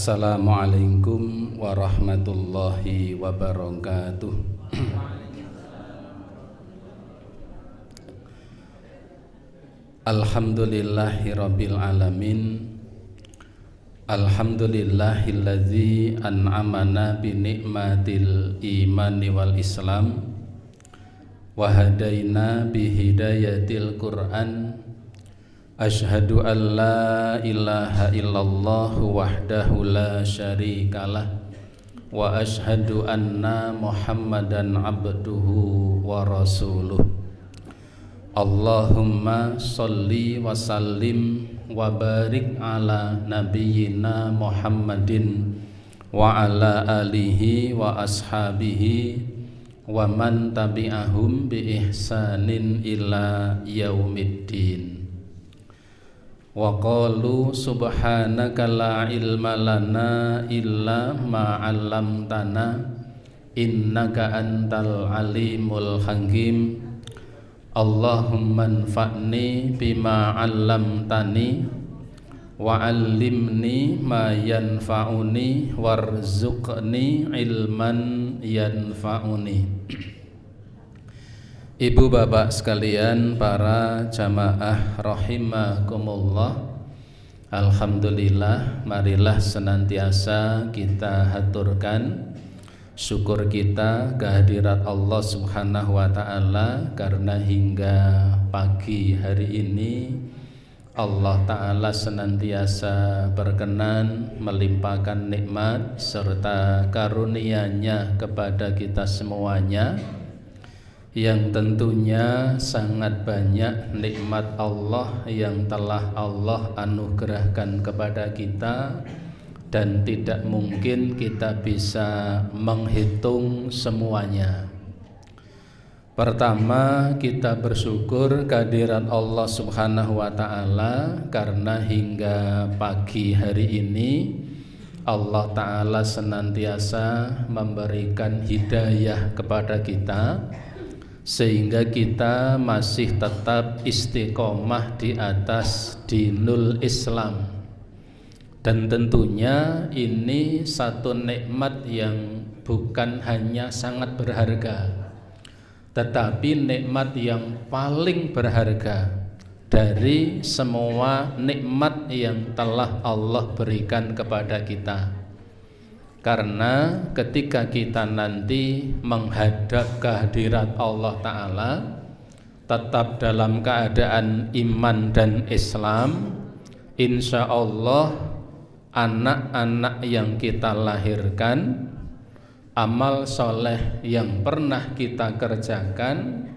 Assalamualaikum warahmatullahi wabarakatuh. Alhamdulillahirabbil alamin. Alhamdulillahilladzi an'amana bi ni'matil imani wal islam wa hadaina bi hidayatil Qur'an. Asyhadu an la ilaha illallah wahdahu la syarikalah wa asyhadu anna Muhammadan abduhu wa rasuluh. Allahumma sholli wa sallim wa barik ala nabiyyina Muhammadin wa ala alihi wa ashabihi wa man tabi'ahum bi ihsanin ila yaumiddin. Wa qalu subhanaka la ilma lana illa ma 'allamtana innaka antal alimul hakim. Allahumma anfa'ni bima 'allamtani wa 'allimni ma yanfa'uni warzuqni ilman yanfa'uni. Ibu bapak sekalian, para jamaah rahimakumullah, alhamdulillah, marilah senantiasa kita haturkan syukur kita kehadirat Allah Subhanahu wa ta'ala, karena hingga pagi hari ini Allah ta'ala senantiasa berkenan melimpahkan nikmat serta karunia-Nya kepada kita semuanya, yang tentunya sangat banyak nikmat Allah yang telah Allah anugerahkan kepada kita, dan tidak mungkin kita bisa menghitung semuanya. Pertama, kita bersyukur kehadiran Allah Subhanahu wa ta'ala, karena hingga pagi hari ini Allah ta'ala senantiasa memberikan hidayah kepada kita, sehingga kita masih tetap istiqomah di atas dinul Islam. Dan tentunya ini satu nikmat yang bukan hanya sangat berharga, tetapi nikmat yang paling berharga dari semua nikmat yang telah Allah berikan kepada kita. Karena ketika kita nanti menghadap kehadirat Allah ta'ala tetap dalam keadaan iman dan Islam, insya Allah anak-anak yang kita lahirkan, amal soleh yang pernah kita kerjakan,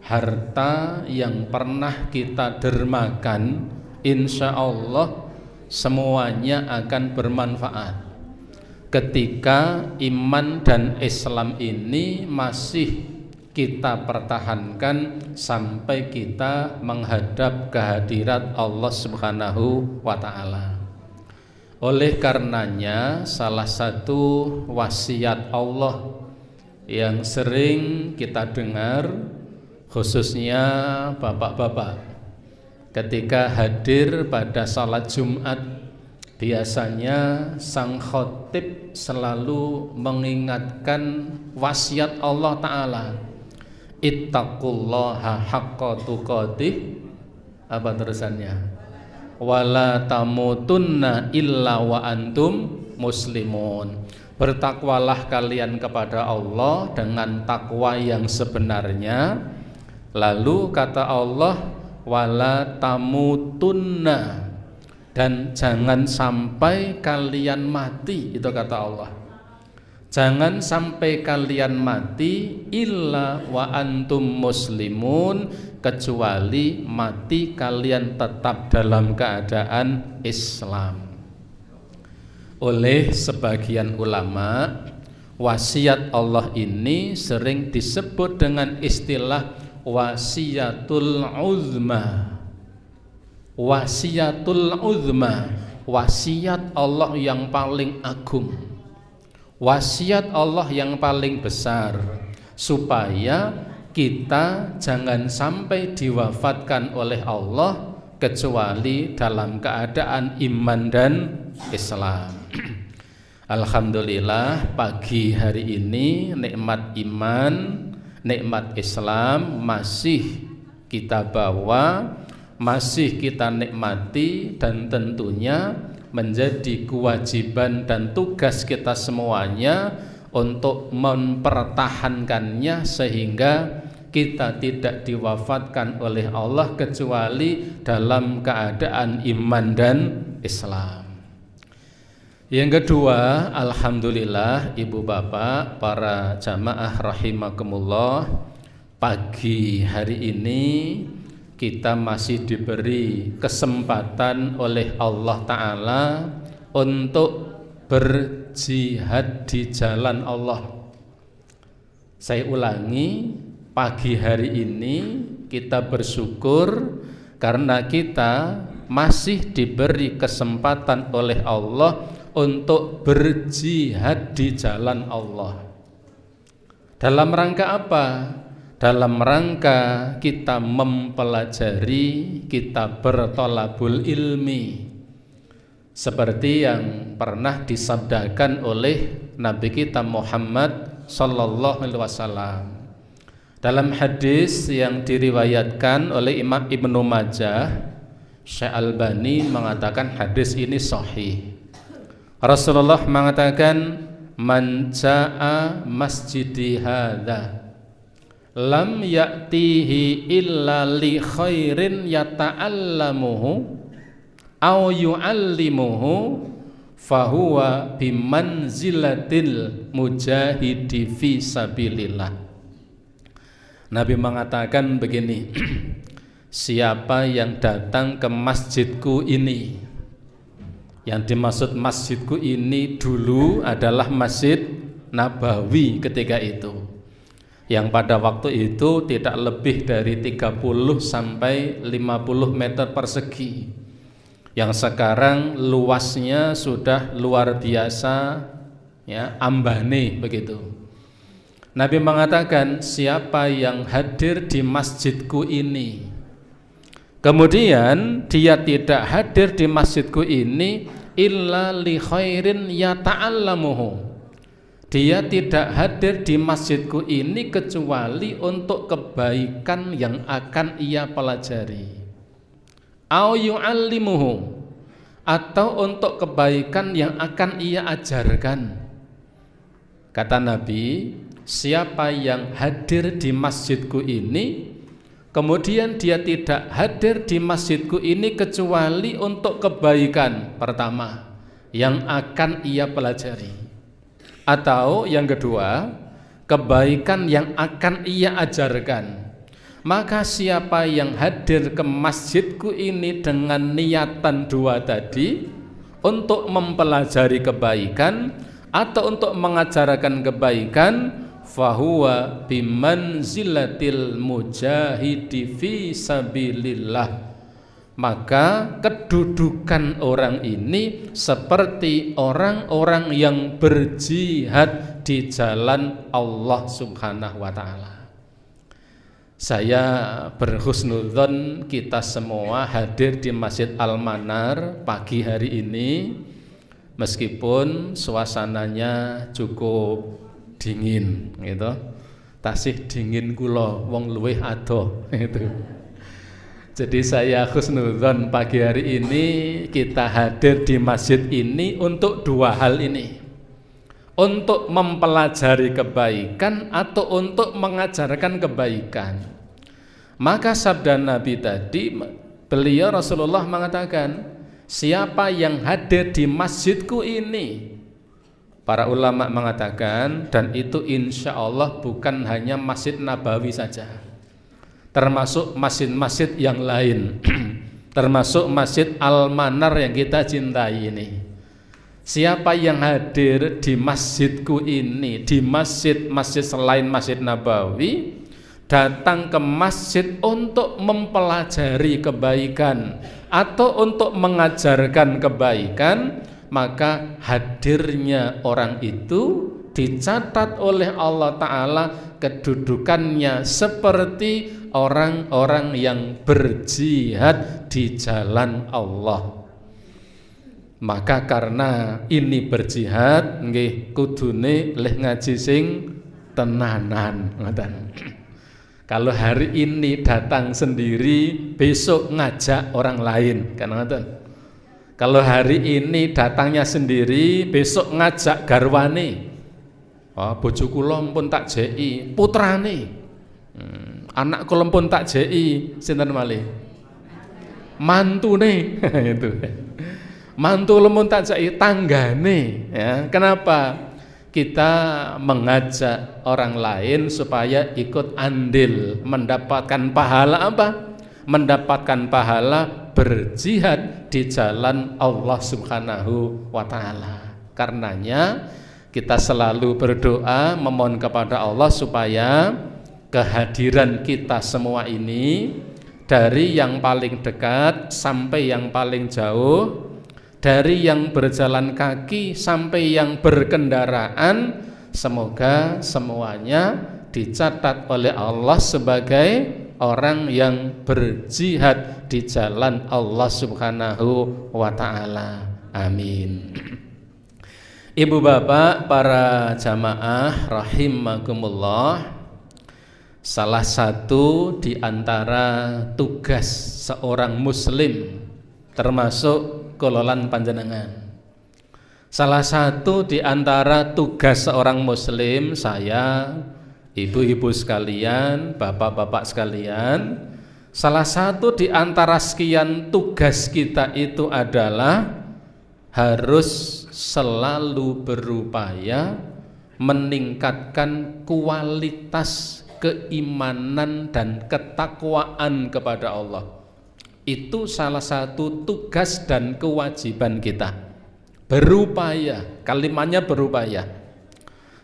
harta yang pernah kita dermakan, insya Allah semuanya akan bermanfaat ketika iman dan Islam ini masih kita pertahankan sampai kita menghadap kehadirat Allah Subhanahu wa ta'ala. Oleh karenanya, salah satu wasiat Allah yang sering kita dengar, khususnya bapak-bapak, ketika hadir pada salat Jumat, biasanya sang khotib selalu mengingatkan wasiat Allah ta'ala, ittaqullaha haqqa tuqatih, apa terusannya, wala tamutunna illa wa antum muslimun. Bertakwalah kalian kepada Allah dengan takwa yang sebenarnya. Lalu kata Allah, wala tamutunna, dan jangan sampai kalian mati, itu kata Allah. Jangan sampai kalian mati illa wa antum muslimun, kecuali mati kalian tetap dalam keadaan Islam. Oleh sebagian ulama, wasiat Allah ini sering disebut dengan istilah wasiatul uzma. Wasiatul uzma, wasiat Allah yang paling agung, wasiat Allah yang paling besar, supaya kita jangan sampai diwafatkan oleh Allah kecuali dalam keadaan iman dan Islam. Alhamdulillah pagi hari ini nikmat iman, nikmat Islam masih kita bawa, masih kita nikmati, dan tentunya menjadi kewajiban dan tugas kita semuanya untuk mempertahankannya sehingga kita tidak diwafatkan oleh Allah kecuali dalam keadaan iman dan Islam. Yang kedua, alhamdulillah ibu bapak, para jamaah rahimakumullah, pagi hari ini kita masih diberi kesempatan oleh Allah Ta'ala untuk berjihad di jalan Allah. Saya ulangi, pagi hari ini kita bersyukur karena kita masih diberi kesempatan oleh Allah untuk berjihad di jalan Allah. Dalam rangka apa? Dalam rangka kita mempelajari, kita bertolabul ilmi, seperti yang pernah disabdakan oleh Nabi kita Muhammad sallallahu alaihi wasallam dalam hadis yang diriwayatkan oleh Imam Ibnu Majah. Syekh Albani mengatakan hadis ini sahih. Rasulullah mengatakan, man jaa masjidi hadza lam ya'tihi illa li khairin yata'allamuhu aw yu'allimuhu fahuwa bimanzilatil mujahidi fi sabilillah. Nabi mengatakan begini, siapa yang datang ke masjidku ini, yang dimaksud masjidku ini dulu adalah Masjid Nabawi ketika itu, yang pada waktu itu tidak lebih dari 30 sampai 50 meter persegi, yang sekarang luasnya sudah luar biasa, ya, ambane begitu. Nabi mengatakan, siapa yang hadir di masjidku ini, kemudian dia tidak hadir di masjidku ini illa li khairin yata'allamuhu, dia tidak hadir di masjidku ini kecuali untuk kebaikan yang akan ia pelajari, au yu'allimuhu, atau untuk kebaikan yang akan ia ajarkan. Kata Nabi, siapa yang hadir di masjidku ini kemudian dia tidak hadir di masjidku ini kecuali untuk kebaikan pertama yang akan ia pelajari, atau yang kedua kebaikan yang akan ia ajarkan, maka siapa yang hadir ke masjidku ini dengan niatan dua tadi, untuk mempelajari kebaikan atau untuk mengajarkan kebaikan, fahuwa bimanzilatil mujahidi fi sabilillah, maka kedudukan orang ini seperti orang-orang yang berjihad di jalan Allah Subhanahu wa ta'ala. Saya berhusnudzon kita semua hadir di Masjid Al-Manar pagi hari ini, meskipun suasananya cukup dingin gitu, tasih dingin kula wong luweh adoh gitu. Jadi saya husnudzon pagi hari ini kita hadir di masjid ini untuk dua hal ini, untuk mempelajari kebaikan atau untuk mengajarkan kebaikan. Maka sabda Nabi tadi, beliau Rasulullah mengatakan, siapa yang hadir di masjidku ini, para ulama mengatakan, dan itu insya Allah bukan hanya Masjid Nabawi saja, termasuk masjid-masjid yang lain, termasuk Masjid Al-Manar yang kita cintai ini. Siapa yang hadir di masjidku ini, di masjid-masjid selain Masjid Nabawi, datang ke masjid untuk mempelajari kebaikan atau untuk mengajarkan kebaikan, maka hadirnya orang itu dicatat oleh Allah Ta'ala kedudukannya seperti orang-orang yang berjihad di jalan Allah. Maka karena ini berjihad nggih kudune leh ngaji sing tenanan ngoten. Kalau hari ini datang sendiri, besok ngajak orang lain, kan ngoten. Kalau hari ini datangnya sendiri, besok ngajak garwane. Oh, bojo kula pun tak jeki, putrane. Anak kula pun tak jeki, sinten malih? Mantune itu. Mantu lemun tak jeki tanggane, ya. Kenapa? Kita mengajak orang lain supaya ikut andil mendapatkan pahala apa? Mendapatkan pahala berjihad di jalan Allah Subhanahu wa taala. Karenanya kita selalu berdoa memohon kepada Allah supaya kehadiran kita semua ini dari yang paling dekat sampai yang paling jauh, dari yang berjalan kaki sampai yang berkendaraan, semoga semuanya dicatat oleh Allah sebagai orang yang berjihad di jalan Allah Subhanahu wa taala. Amin. Ibu bapak para jamaah rahimakumullah, salah satu di antara tugas seorang muslim termasuk kololan panjenengan. Salah satu di antara tugas seorang muslim, saya, ibu-ibu sekalian, bapak-bapak sekalian, salah satu di antara sekian tugas kita itu adalah harus selalu berupaya meningkatkan kualitas keimanan dan ketakwaan kepada Allah. Itu salah satu tugas dan kewajiban kita. Berupaya, kalimatnya berupaya.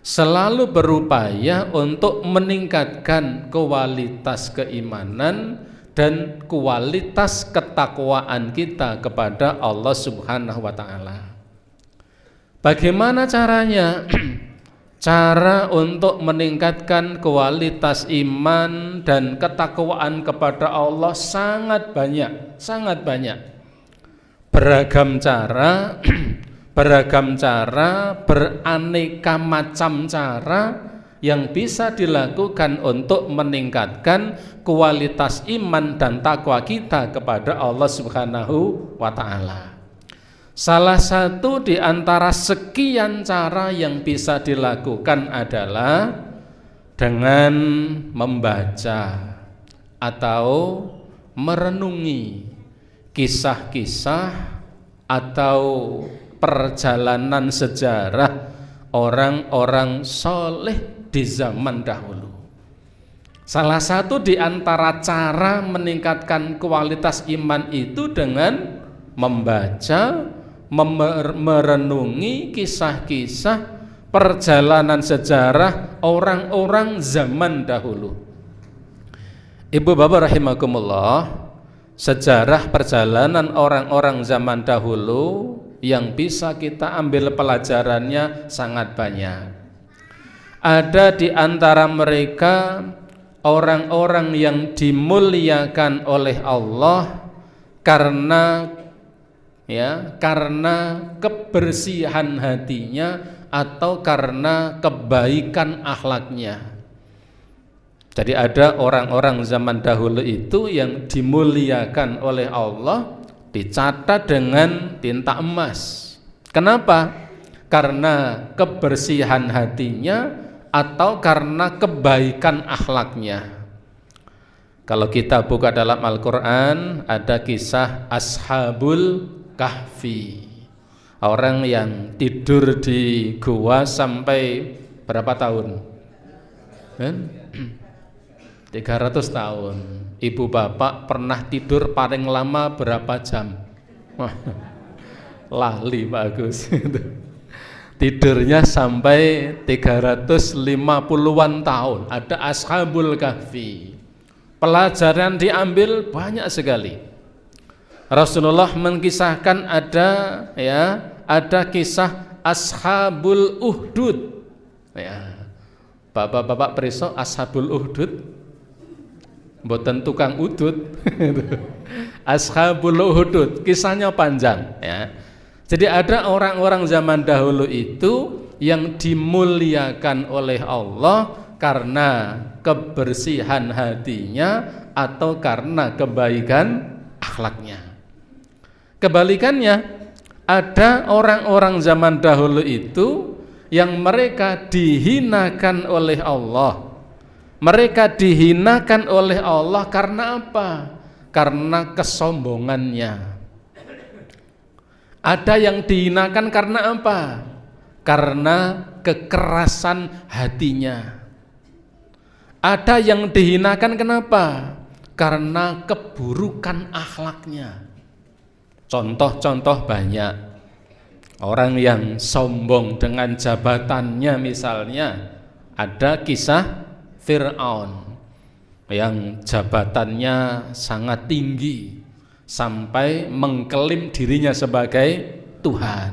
Selalu berupaya untuk meningkatkan kualitas keimanan dan kualitas ketakwaan kita kepada Allah Subhanahu wa taala. Bagaimana caranya? Cara untuk meningkatkan kualitas iman dan ketakwaan kepada Allah sangat banyak, sangat banyak. Beragam cara, beraneka macam cara yang bisa dilakukan untuk meningkatkan kualitas iman dan takwa kita kepada Allah Subhanahu wa taala. Salah satu di antara sekian cara yang bisa dilakukan adalah dengan membaca atau merenungi kisah-kisah atau perjalanan sejarah orang-orang soleh di zaman dahulu. Salah satu di antara cara meningkatkan kualitas iman itu dengan membaca, merenungi kisah-kisah perjalanan sejarah orang-orang zaman dahulu. Ibu bapak rahimakumullah, sejarah perjalanan orang-orang zaman dahulu yang bisa kita ambil pelajarannya sangat banyak. Ada di antara mereka orang-orang yang dimuliakan oleh Allah karena kebersihan hatinya atau karena kebaikan akhlaknya. Jadi ada orang-orang zaman dahulu itu yang dimuliakan oleh Allah, dicatat dengan tinta emas. Kenapa? Karena kebersihan hatinya atau karena kebaikan akhlaknya. Kalau kita buka dalam Al-Quran, ada kisah Ashabul Kahfi, orang yang tidur di gua sampai berapa tahun? 300 tahun. Ibu bapak pernah tidur paling lama berapa jam? Lali Pak Agus. Tidurnya sampai 350-an tahun. Ada Ashabul Kahfi. Pelajaran diambil banyak sekali. Rasulullah mengkisahkan ada kisah Ashabul Uhdud. Ya. Bapak-bapak periso Ashabul Uhdud, mboten tukang udud. Ashabul Uhdud, kisahnya panjang ya. Jadi ada orang-orang zaman dahulu itu yang dimuliakan oleh Allah karena kebersihan hatinya atau karena kebaikan akhlaknya. Kebalikannya, ada orang-orang zaman dahulu itu yang mereka dihinakan oleh Allah. Mereka dihinakan oleh Allah karena apa? Karena kesombongannya. Ada yang dihinakan karena apa? Karena kekerasan hatinya. Ada yang dihinakan kenapa? Karena keburukan akhlaknya. Contoh-contoh banyak. Orang yang sombong dengan jabatannya misalnya, ada kisah Fir'aun yang jabatannya sangat tinggi sampai mengklaim dirinya sebagai Tuhan.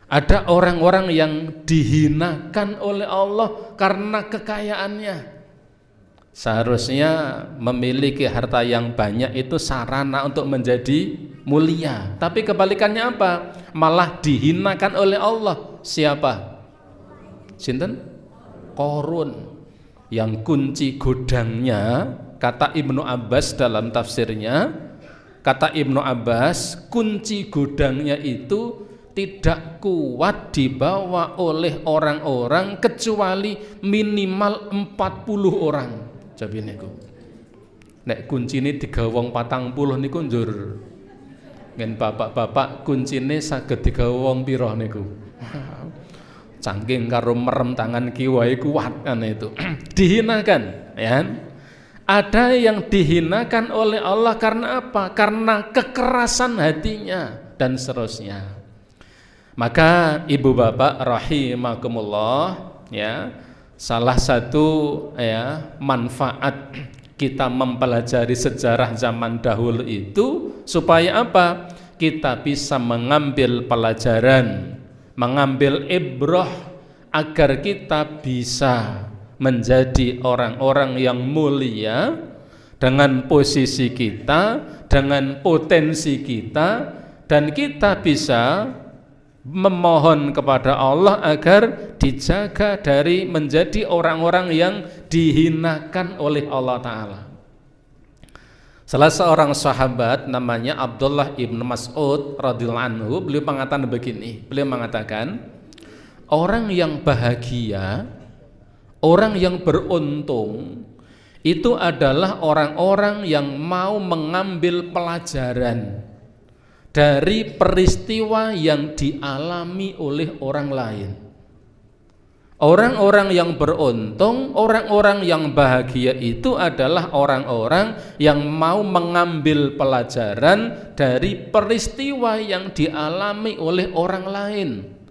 Ada orang-orang yang dihinakan oleh Allah karena kekayaannya. Seharusnya memiliki harta yang banyak itu sarana untuk menjadi mulia. Tapi kebalikannya apa? Malah dihinakan oleh Allah. Siapa? Sinten? Qarun. Yang kunci gudangnya, kata Ibnu Abbas dalam tafsirnya, kata Ibnu Abbas, kunci gudangnya itu tidak kuat dibawa oleh orang-orang kecuali minimal 40 orang. Coba niku. Nek kuncine digawa wong 40 niku njur. Ngen bapak-bapak kuncine saged digawa wong pira niku? Saking karo merem tangan kiwai kuat kan itu. Dihinakan, ya. Ada yang dihinakan oleh Allah karena apa? Karena kekerasan hatinya dan seterusnya. Maka ibu bapak rahimakumullah, ya, salah satu ya manfaat kita mempelajari sejarah zaman dahulu itu supaya apa? Kita bisa mengambil pelajaran, mengambil ibrah agar kita bisa menjadi orang-orang yang mulia dengan posisi kita, dengan potensi kita, dan kita bisa memohon kepada Allah agar dijaga dari menjadi orang-orang yang dihinakan oleh Allah Ta'ala. Salah seorang sahabat namanya Abdullah ibn Mas'ud radhiyallahu anhu, beliau mengatakan begini, beliau mengatakan, orang yang bahagia, orang yang beruntung itu adalah orang-orang yang mau mengambil pelajaran dari peristiwa yang dialami oleh orang lain. Orang-orang yang beruntung, orang-orang yang bahagia itu adalah orang-orang yang mau mengambil pelajaran dari peristiwa yang dialami oleh orang lain,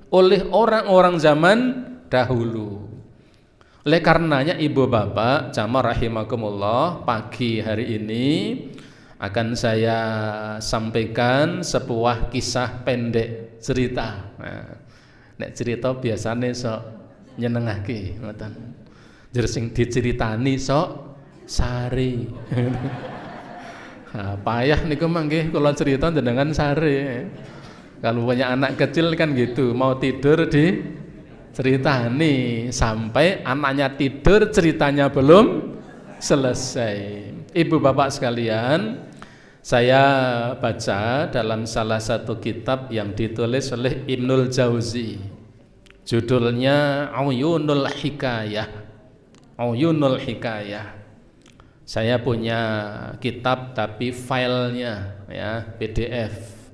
oleh orang-orang zaman dahulu. Oleh karenanya ibu bapak jamaah rahimakumullah, pagi hari ini akan saya sampaikan sebuah kisah pendek cerita. Nah, nek cerita biasane sok nyenengake ngoten. Jer sing diceritani sok sare. Nah, payah niku mangke kula cerita jenengan sare. Kalau punya anak kecil kan gitu, mau tidur di ceritani sampai anaknya tidur ceritanya belum selesai. Ibu bapak sekalian, saya baca dalam salah satu kitab yang ditulis oleh Ibnul Jauzi, judulnya Uyunul Hikayah. Uyunul Hikayah. Saya punya kitab tapi filenya ya PDF.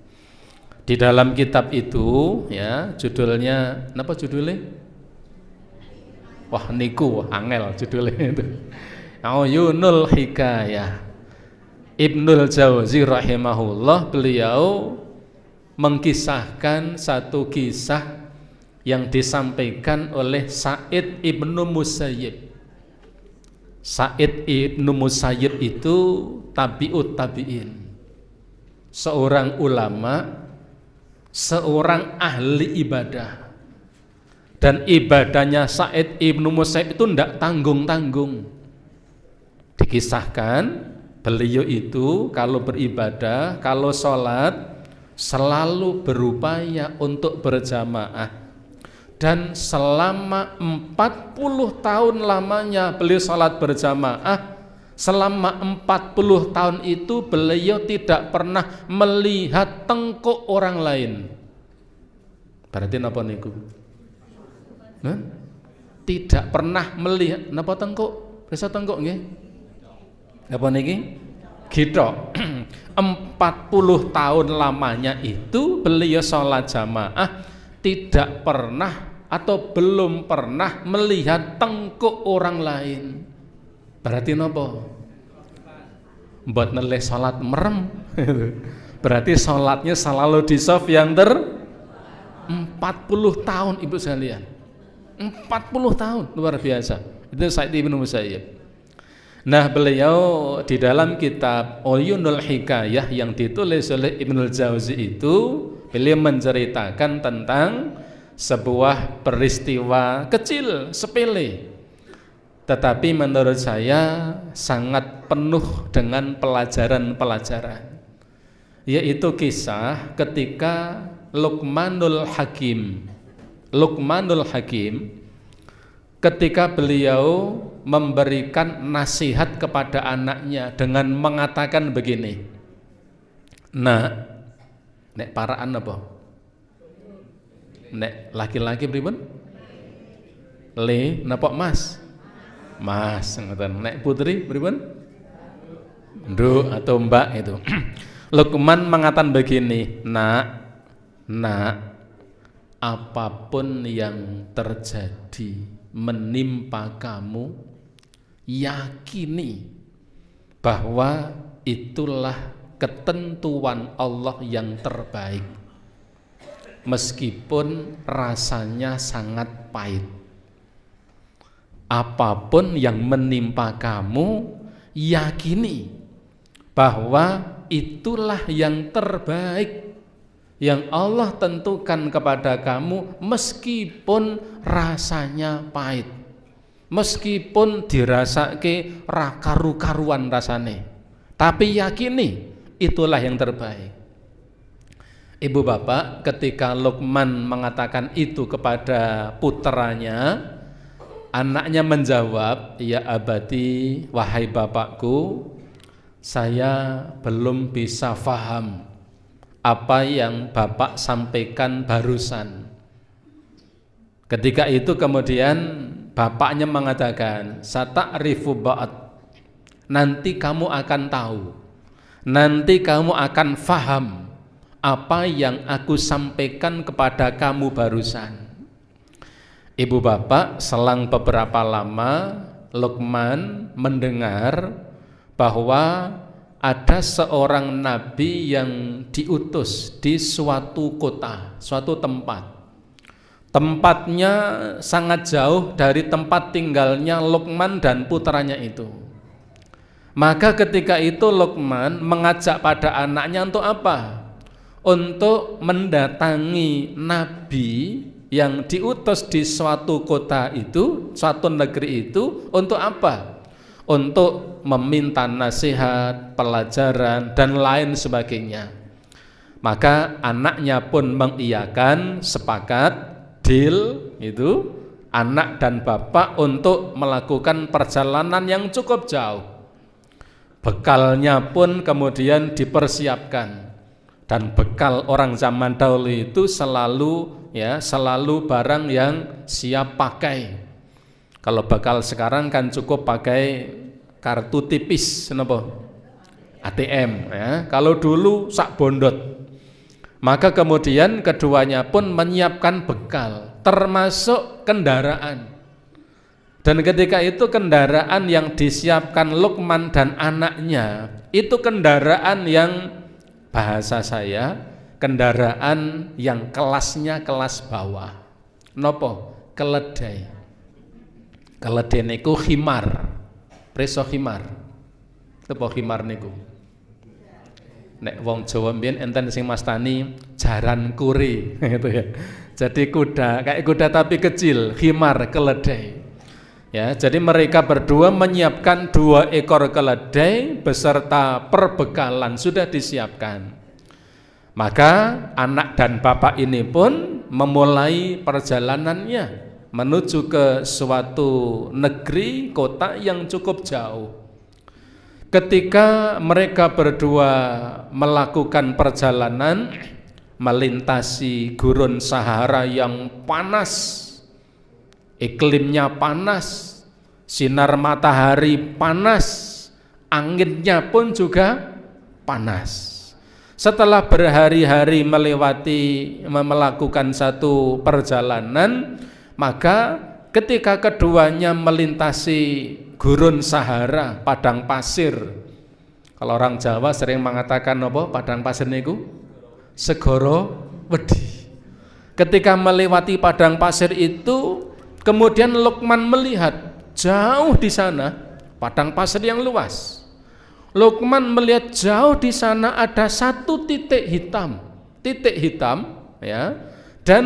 Di dalam kitab itu ya judulnya apa judulnya? Wah niku angel judulnya itu. Uyunul Hikayah. Ibnul Jauzi rahimahullah, beliau mengkisahkan satu kisah yang disampaikan oleh Sa'id ibnu Musayyib. Sa'id ibnu Musayyib itu tabi'ut tabi'in, seorang ulama, seorang ahli ibadah, dan ibadahnya Sa'id ibnu Musayyib itu tidak tanggung-tanggung. Dikisahkan beliau itu kalau beribadah, kalau sholat selalu berupaya untuk berjamaah, dan selama 40 tahun lamanya beliau salat berjamaah. Selama 40 tahun itu beliau tidak pernah melihat tengkuk orang lain. Berarti napa niku? Tidak pernah melihat napa tengkuk? Bisa tengkuk nggih? Napa niki? Gitu. 40 tahun lamanya itu beliau sholat jamaah tidak pernah atau belum pernah melihat tengkuk orang lain. Berarti napa? Mbot neleh sholat merem. Berarti sholatnya selalu di shaf yang 40 tahun Ibu sekalian. 40 tahun, luar biasa. Itu Sa'id Ibnu Musayyib. Nah, beliau di dalam kitab Uyunul Hikayah yang ditulis oleh Ibnul Jauzi itu, beliau menceritakan tentang sebuah peristiwa kecil, sepele, tetapi menurut saya sangat penuh dengan pelajaran-pelajaran, yaitu kisah ketika Luqmanul Hakim ketika beliau memberikan nasihat kepada anaknya dengan mengatakan begini. Nah, nek paraan apa? Nek laki-laki pripun? Le, napa Mas? Mas, ngoten. Nek putri pripun? Nduk atau Mbak itu. Luqman mengatakan begini, Nak, apapun yang terjadi menimpa kamu, yakini bahwa itulah ketentuan Allah yang terbaik, meskipun rasanya sangat pahit. Apapun yang menimpa kamu, yakini bahwa itulah yang terbaik yang Allah tentukan kepada kamu, meskipun rasanya pahit, meskipun dirasake karu-karuan rasane, tapi yakini itulah yang terbaik. Ibu bapak, ketika Luqman mengatakan itu kepada putranya, anaknya menjawab, ya abati, wahai bapakku, saya belum bisa faham apa yang bapak sampaikan barusan. Ketika itu kemudian bapaknya mengatakan, sata'rifu ba'd, nanti kamu akan tahu, nanti kamu akan faham apa yang aku sampaikan kepada kamu barusan. Ibu bapak, selang beberapa lama Luqman mendengar bahwa ada seorang nabi yang diutus di suatu kota, suatu tempat. Tempatnya sangat jauh dari tempat tinggalnya Luqman dan putranya itu. Maka ketika itu Luqman mengajak pada anaknya untuk apa? Untuk mendatangi nabi yang diutus di suatu kota itu, suatu negeri itu, untuk apa? Untuk meminta nasihat, pelajaran, dan lain sebagainya. Maka anaknya pun mengiyakan, sepakat, deal itu, anak dan bapak untuk melakukan perjalanan yang cukup jauh. Bekalnya pun kemudian dipersiapkan, dan bekal orang zaman dahulu itu selalu barang yang siap pakai. Kalau bekal sekarang kan cukup pakai kartu tipis, ATM ya. Kalau dulu sak bondot. Maka kemudian keduanya pun menyiapkan bekal, termasuk kendaraan. Dan ketika itu kendaraan yang disiapkan Luqman dan anaknya, itu kendaraan yang, bahasa saya, kendaraan yang kelasnya kelas bawah. Nopo? Keledai. Keledai niku khimar. Preso khimar. Apa khimar niku? Nek wong Jawa mbiyen enten sing mastani jaran kuri gitu ya. Jadi kuda, kayak kuda tapi kecil, khimar, keledai. Ya, jadi mereka berdua menyiapkan 2 ekor keledai beserta perbekalan sudah disiapkan. Maka anak dan bapak ini pun memulai perjalanannya menuju ke suatu negeri, kota yang cukup jauh. Ketika mereka berdua melakukan perjalanan melintasi gurun Sahara yang panas, iklimnya panas, sinar matahari panas, anginnya pun juga panas. Setelah berhari-hari melakukan satu perjalanan, maka ketika keduanya melintasi gurun Sahara, padang pasir. Kalau orang Jawa sering mengatakan apa? Padang pasir niku segoro wedi. Ketika melewati padang pasir itu, kemudian Luqman melihat jauh di sana padang pasir yang luas. Luqman melihat jauh di sana ada satu titik hitam ya. Dan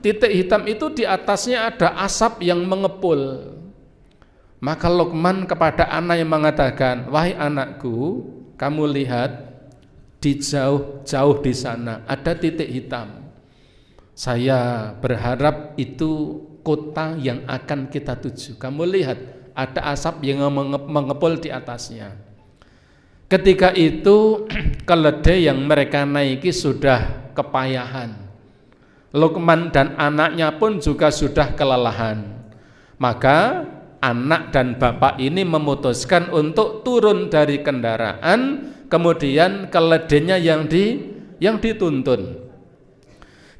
titik hitam itu di atasnya ada asap yang mengepul. Maka Luqman kepada anak yang mengatakan, "Wahai anakku, kamu lihat di jauh di sana ada titik hitam. Saya berharap itu kota yang akan kita tuju. Kamu lihat ada asap yang mengepul di atasnya." Ketika itu keledai yang mereka naiki sudah kepayahan. Luqman dan anaknya pun juga sudah kelelahan. Maka anak dan bapak ini memutuskan untuk turun dari kendaraan, kemudian keledainya yang dituntun.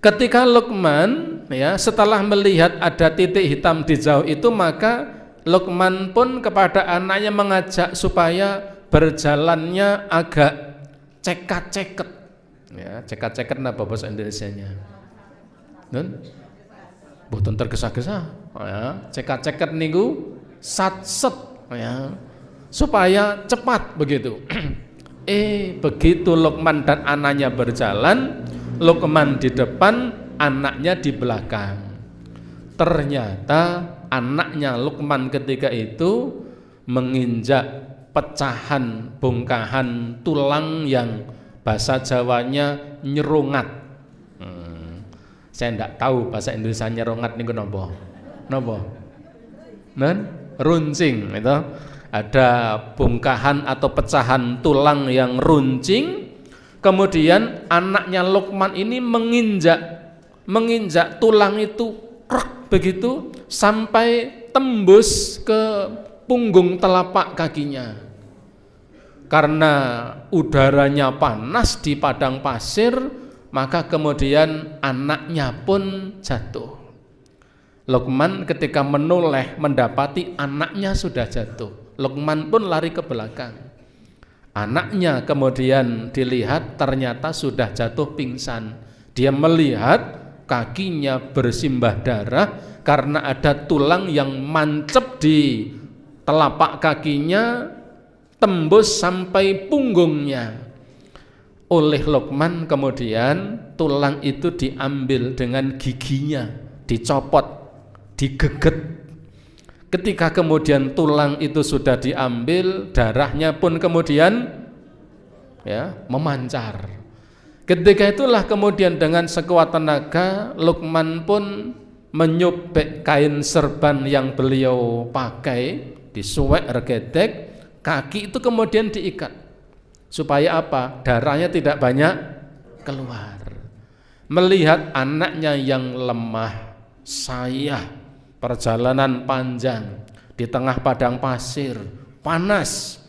Ketika Luqman ya setelah melihat ada titik hitam di jauh itu, maka Luqman pun kepada anaknya mengajak supaya berjalannya agak cekat-ceket. Ya, cekat-ceket apa bahasa Indonesianya? Nun? Boten tergesa-gesa. Ya, cekat-ceket niku sat-set ya. Supaya cepat begitu. Begitu Luqman dan anaknya berjalan, Luqman di depan, anaknya di belakang. Ternyata anaknya Luqman ketika itu menginjak pecahan bongkahan tulang yang bahasa Jawanya nyerungat. Saya tidak tahu bahasa Indonesia nyerungat niku napa. Napa? Runcing itu. Ada bongkahan atau pecahan tulang yang runcing. Kemudian anaknya Luqman ini menginjak tulang itu krek begitu sampai tembus ke punggung telapak kakinya. Karena udaranya panas di padang pasir, maka kemudian anaknya pun jatuh. Luqman ketika menoleh mendapati anaknya sudah jatuh. Luqman pun lari ke belakang. Anaknya kemudian dilihat ternyata sudah jatuh pingsan. Dia melihat kakinya bersimbah darah karena ada tulang yang mancep di telapak kakinya, tembus sampai punggungnya. Oleh Luqman kemudian tulang itu diambil dengan giginya, dicopot, digeget. Ketika kemudian tulang itu sudah diambil, darahnya pun kemudian ya memancar. Ketika itulah kemudian dengan sekuat tenaga Luqman pun menyubek kain serban yang beliau pakai, disuwek regedek, kaki itu kemudian diikat. Supaya apa? Darahnya tidak banyak keluar. Melihat anaknya yang lemah, sayah, perjalanan panjang di tengah padang pasir, panas,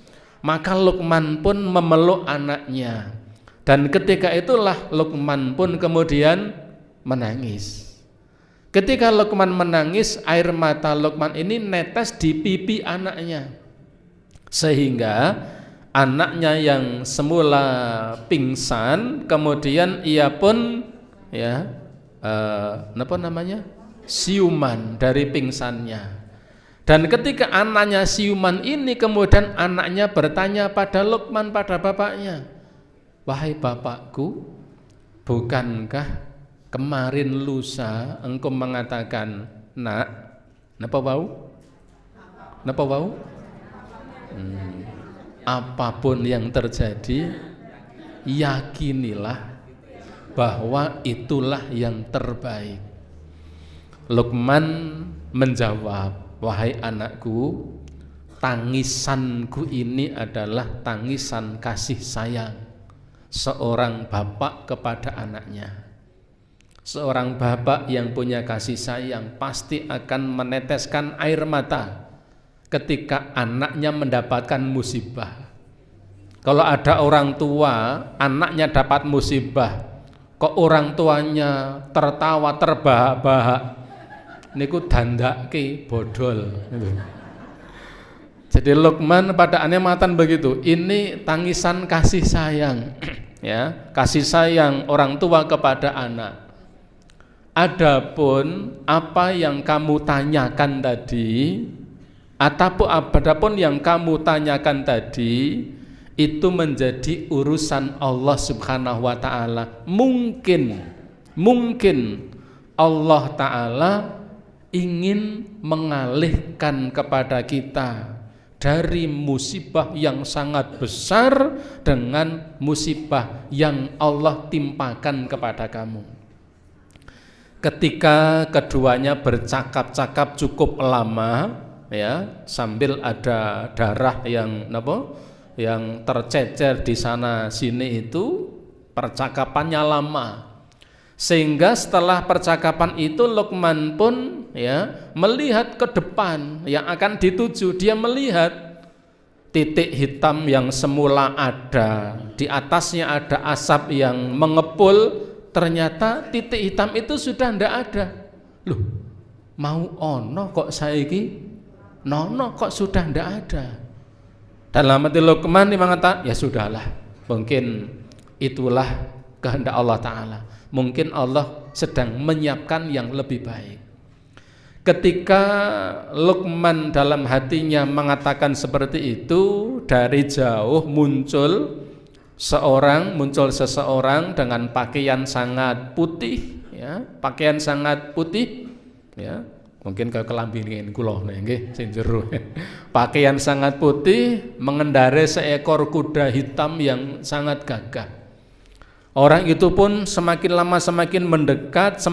maka Luqman pun memeluk anaknya. Dan ketika itulah Luqman pun kemudian menangis. Ketika Luqman menangis, air mata Luqman ini netes di pipi anaknya. Sehingga anaknya yang semula pingsan, kemudian ia pun ya siuman dari pingsannya. Dan ketika anaknya siuman ini, kemudian anaknya bertanya pada Luqman, pada bapaknya, "Wahai bapakku, bukankah kemarin lusa engkau mengatakan, nak, napa wau? Napa wau? Apapun yang terjadi, yakinilah bahwa itulah yang terbaik. Luqman menjawab, wahai anakku, tangisanku ini adalah tangisan kasih sayang seorang bapak kepada anaknya. Seorang bapak yang punya kasih sayang pasti akan meneteskan air mata ketika anaknya mendapatkan musibah. Kalau ada orang tua, anaknya dapat musibah, kok orang tuanya tertawa terbahak-bahak, niku dandake bodol. Jadi Luqman pada anaknya mengatakan begitu, ini tangisan kasih sayang, ya, kasih sayang orang tua kepada anak. Adapun apa yang kamu tanyakan tadi, adapun yang kamu tanyakan tadi, itu menjadi urusan Allah Subhanahu wa ta'ala. Mungkin Allah ta'ala ingin mengalihkan kepada kita dari musibah yang sangat besar dengan musibah yang Allah timpakan kepada kamu. Ketika keduanya bercakap-cakap cukup lama, ya, sambil ada darah yang tercecer di sana sini, itu percakapannya lama. Sehingga setelah percakapan itu Luqman pun, ya, melihat ke depan yang akan dituju. Dia melihat titik hitam yang semula ada, di atasnya ada asap yang mengepul. Ternyata titik hitam itu sudah tidak ada. Loh, mau ono kok saiki nono kok sudah tidak ada. Dalam hati Luqman dia mengatakan, ya sudahlah, mungkin itulah kehendak Allah Ta'ala. Mungkin Allah sedang menyiapkan yang lebih baik. Ketika Luqman dalam hatinya mengatakan seperti itu, dari jauh muncul seseorang dengan pakaian sangat putih, ya, pakaian sangat putih, ya, mungkin ke kelambi kula nggih sing jero. Pakaian sangat putih, mengendarai seekor kuda hitam yang sangat gagah. Orang itu pun semakin lama semakin mendekat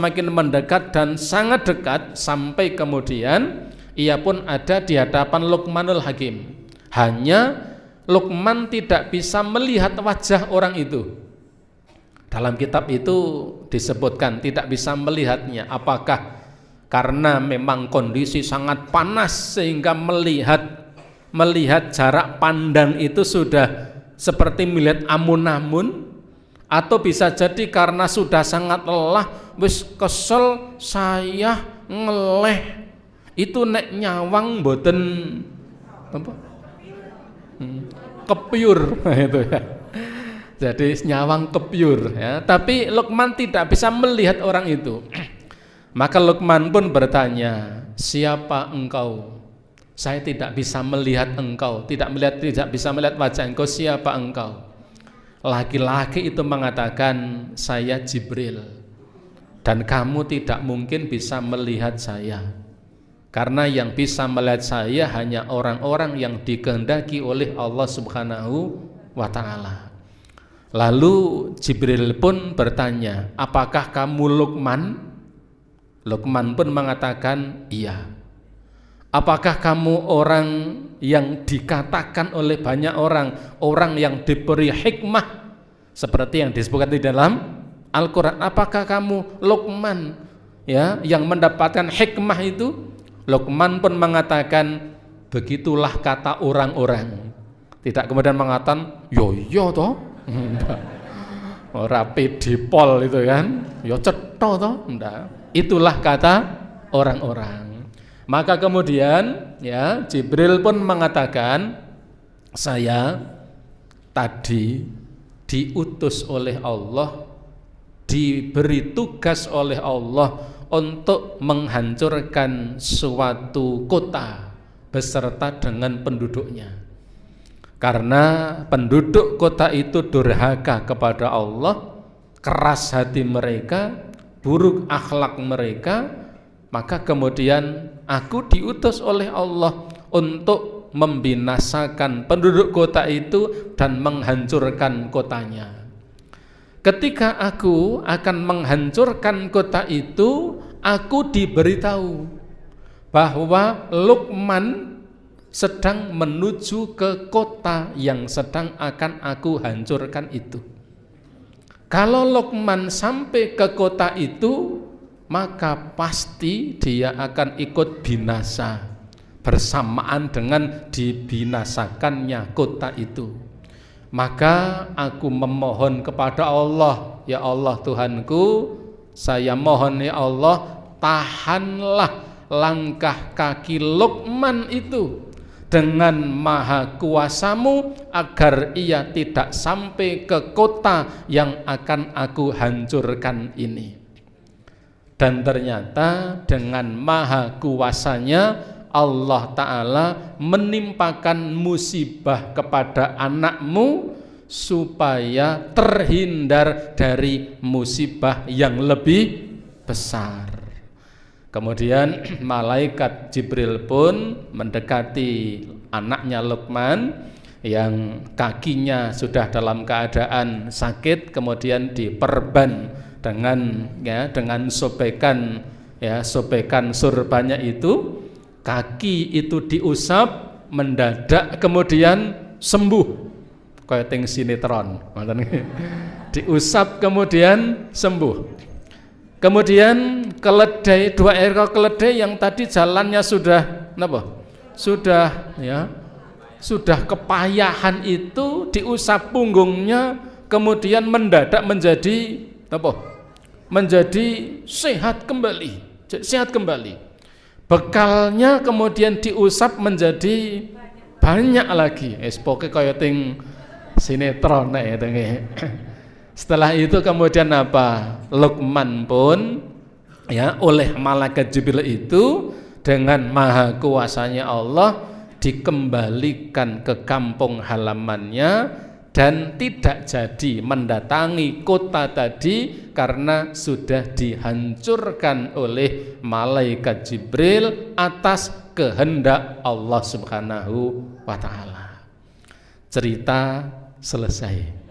dan sangat dekat, sampai kemudian ia pun ada di hadapan Luqmanul Hakim. Hanya Luqman tidak bisa melihat wajah orang itu. Dalam kitab itu disebutkan tidak bisa melihatnya. Apakah karena memang kondisi sangat panas sehingga melihat jarak pandang itu sudah seperti melihat amun-amun, atau bisa jadi karena sudah sangat lelah, wis kesel saya ngeleh. Itu nek nyawang mboten apa? Kepiur itu ya. Jadi nyawang kepiur, ya. Tapi Luqman tidak bisa melihat orang itu. Maka Luqman pun bertanya, siapa engkau? Saya tidak bisa melihat engkau, tidak bisa melihat wajah engkau. Siapa engkau? Laki-laki itu mengatakan, saya Jibril, dan kamu tidak mungkin bisa melihat saya. Karena yang bisa melihat saya hanya orang-orang yang dikehendaki oleh Allah Subhanahu wa ta'ala. Lalu Jibril pun bertanya, apakah kamu Luqman? Luqman pun mengatakan, iya. Apakah kamu orang yang dikatakan oleh banyak orang yang diberi hikmah, seperti yang disebutkan di dalam Al-Quran? Apakah kamu Luqman, ya, yang mendapatkan hikmah itu? Luqman pun mengatakan, begitulah kata orang-orang. Tidak kemudian mengatakan, yo toh, ora pedipol itu kan, yo cetho toh, enggak. Itulah kata orang-orang. Maka kemudian, ya, Jibril pun mengatakan, saya tadi diutus oleh Allah, diberi tugas oleh Allah untuk menghancurkan suatu kota beserta dengan penduduknya. Karena penduduk kota itu durhaka kepada Allah, keras hati mereka, buruk akhlak mereka, maka kemudian aku diutus oleh Allah untuk membinasakan penduduk kota itu dan menghancurkan kotanya. ketika aku akan menghancurkan kota itu, aku diberitahu bahwa Luqman sedang menuju ke kota yang sedang akan aku hancurkan itu. Kalau Luqman sampai ke kota itu, maka pasti dia akan ikut binasa bersamaan dengan dibinasakannya kota itu. Maka aku memohon kepada Allah, ya Allah Tuhanku, saya mohon ya Allah, tahanlah langkah kaki Luqman itu dengan maha kuasamu agar ia tidak sampai ke kota yang akan aku hancurkan ini. Dan ternyata dengan maha kuasanya Allah Ta'ala menimpakan musibah kepada anakmu supaya terhindar dari musibah yang lebih besar. Kemudian malaikat Jibril pun mendekati anaknya Luqman yang kakinya sudah dalam keadaan sakit, kemudian diperban dengan sobekan surbannya itu, kaki itu diusap mendadak kemudian sembuh kayak ting sinetron, diusap kemudian sembuh. Kemudian keledai, 2 ekor keledai yang tadi jalannya sudah sudah kepayahan itu diusap punggungnya, kemudian mendadak menjadi sehat kembali. Bekalnya kemudian diusap menjadi banyak lagi. Pokoke kaya ting sinetron Setelah itu kemudian apa? Luqman pun oleh malaikat Jibril itu dengan maha kuasanya Allah dikembalikan ke kampung halamannya dan tidak jadi mendatangi kota tadi karena sudah dihancurkan oleh malaikat Jibril atas kehendak Allah Subhanahu wa Ta'ala. Cerita selesai.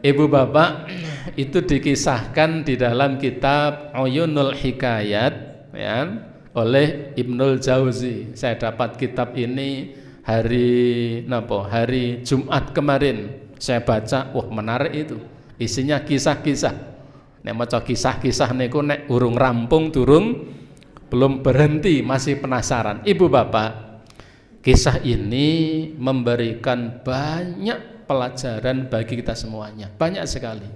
Ibu bapak, itu dikisahkan di dalam kitab Uyunul Hikayat oleh Ibnul Jauzi. Saya dapat kitab ini hari Jumat kemarin. Saya baca, wah menarik itu. Isinya kisah-kisah. Nek maca kisah-kisah niku nek urung rampung belum berhenti, masih penasaran. Ibu bapak, kisah ini memberikan banyak pelajaran bagi kita semuanya, banyak sekali.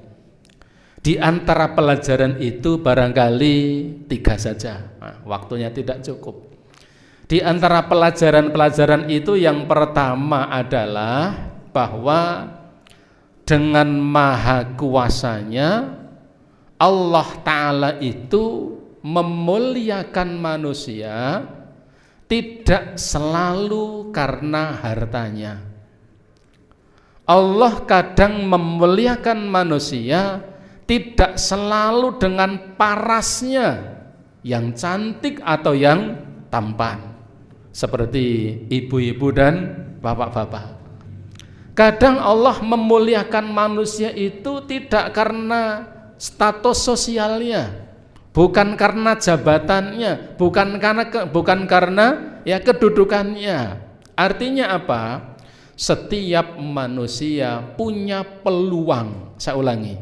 Di antara pelajaran itu barangkali 3 saja. Waktunya tidak cukup. Di antara pelajaran-pelajaran itu yang pertama adalah bahwa dengan maha kuasanya Allah Ta'ala itu memuliakan manusia tidak selalu karena hartanya. Allah kadang memuliakan manusia tidak selalu dengan parasnya yang cantik atau yang tampan, seperti ibu-ibu dan bapak-bapak. Kadang Allah memuliakan manusia itu tidak karena status sosialnya, bukan karena jabatannya, bukan karena kedudukannya. Artinya apa? Setiap manusia punya peluang, saya ulangi,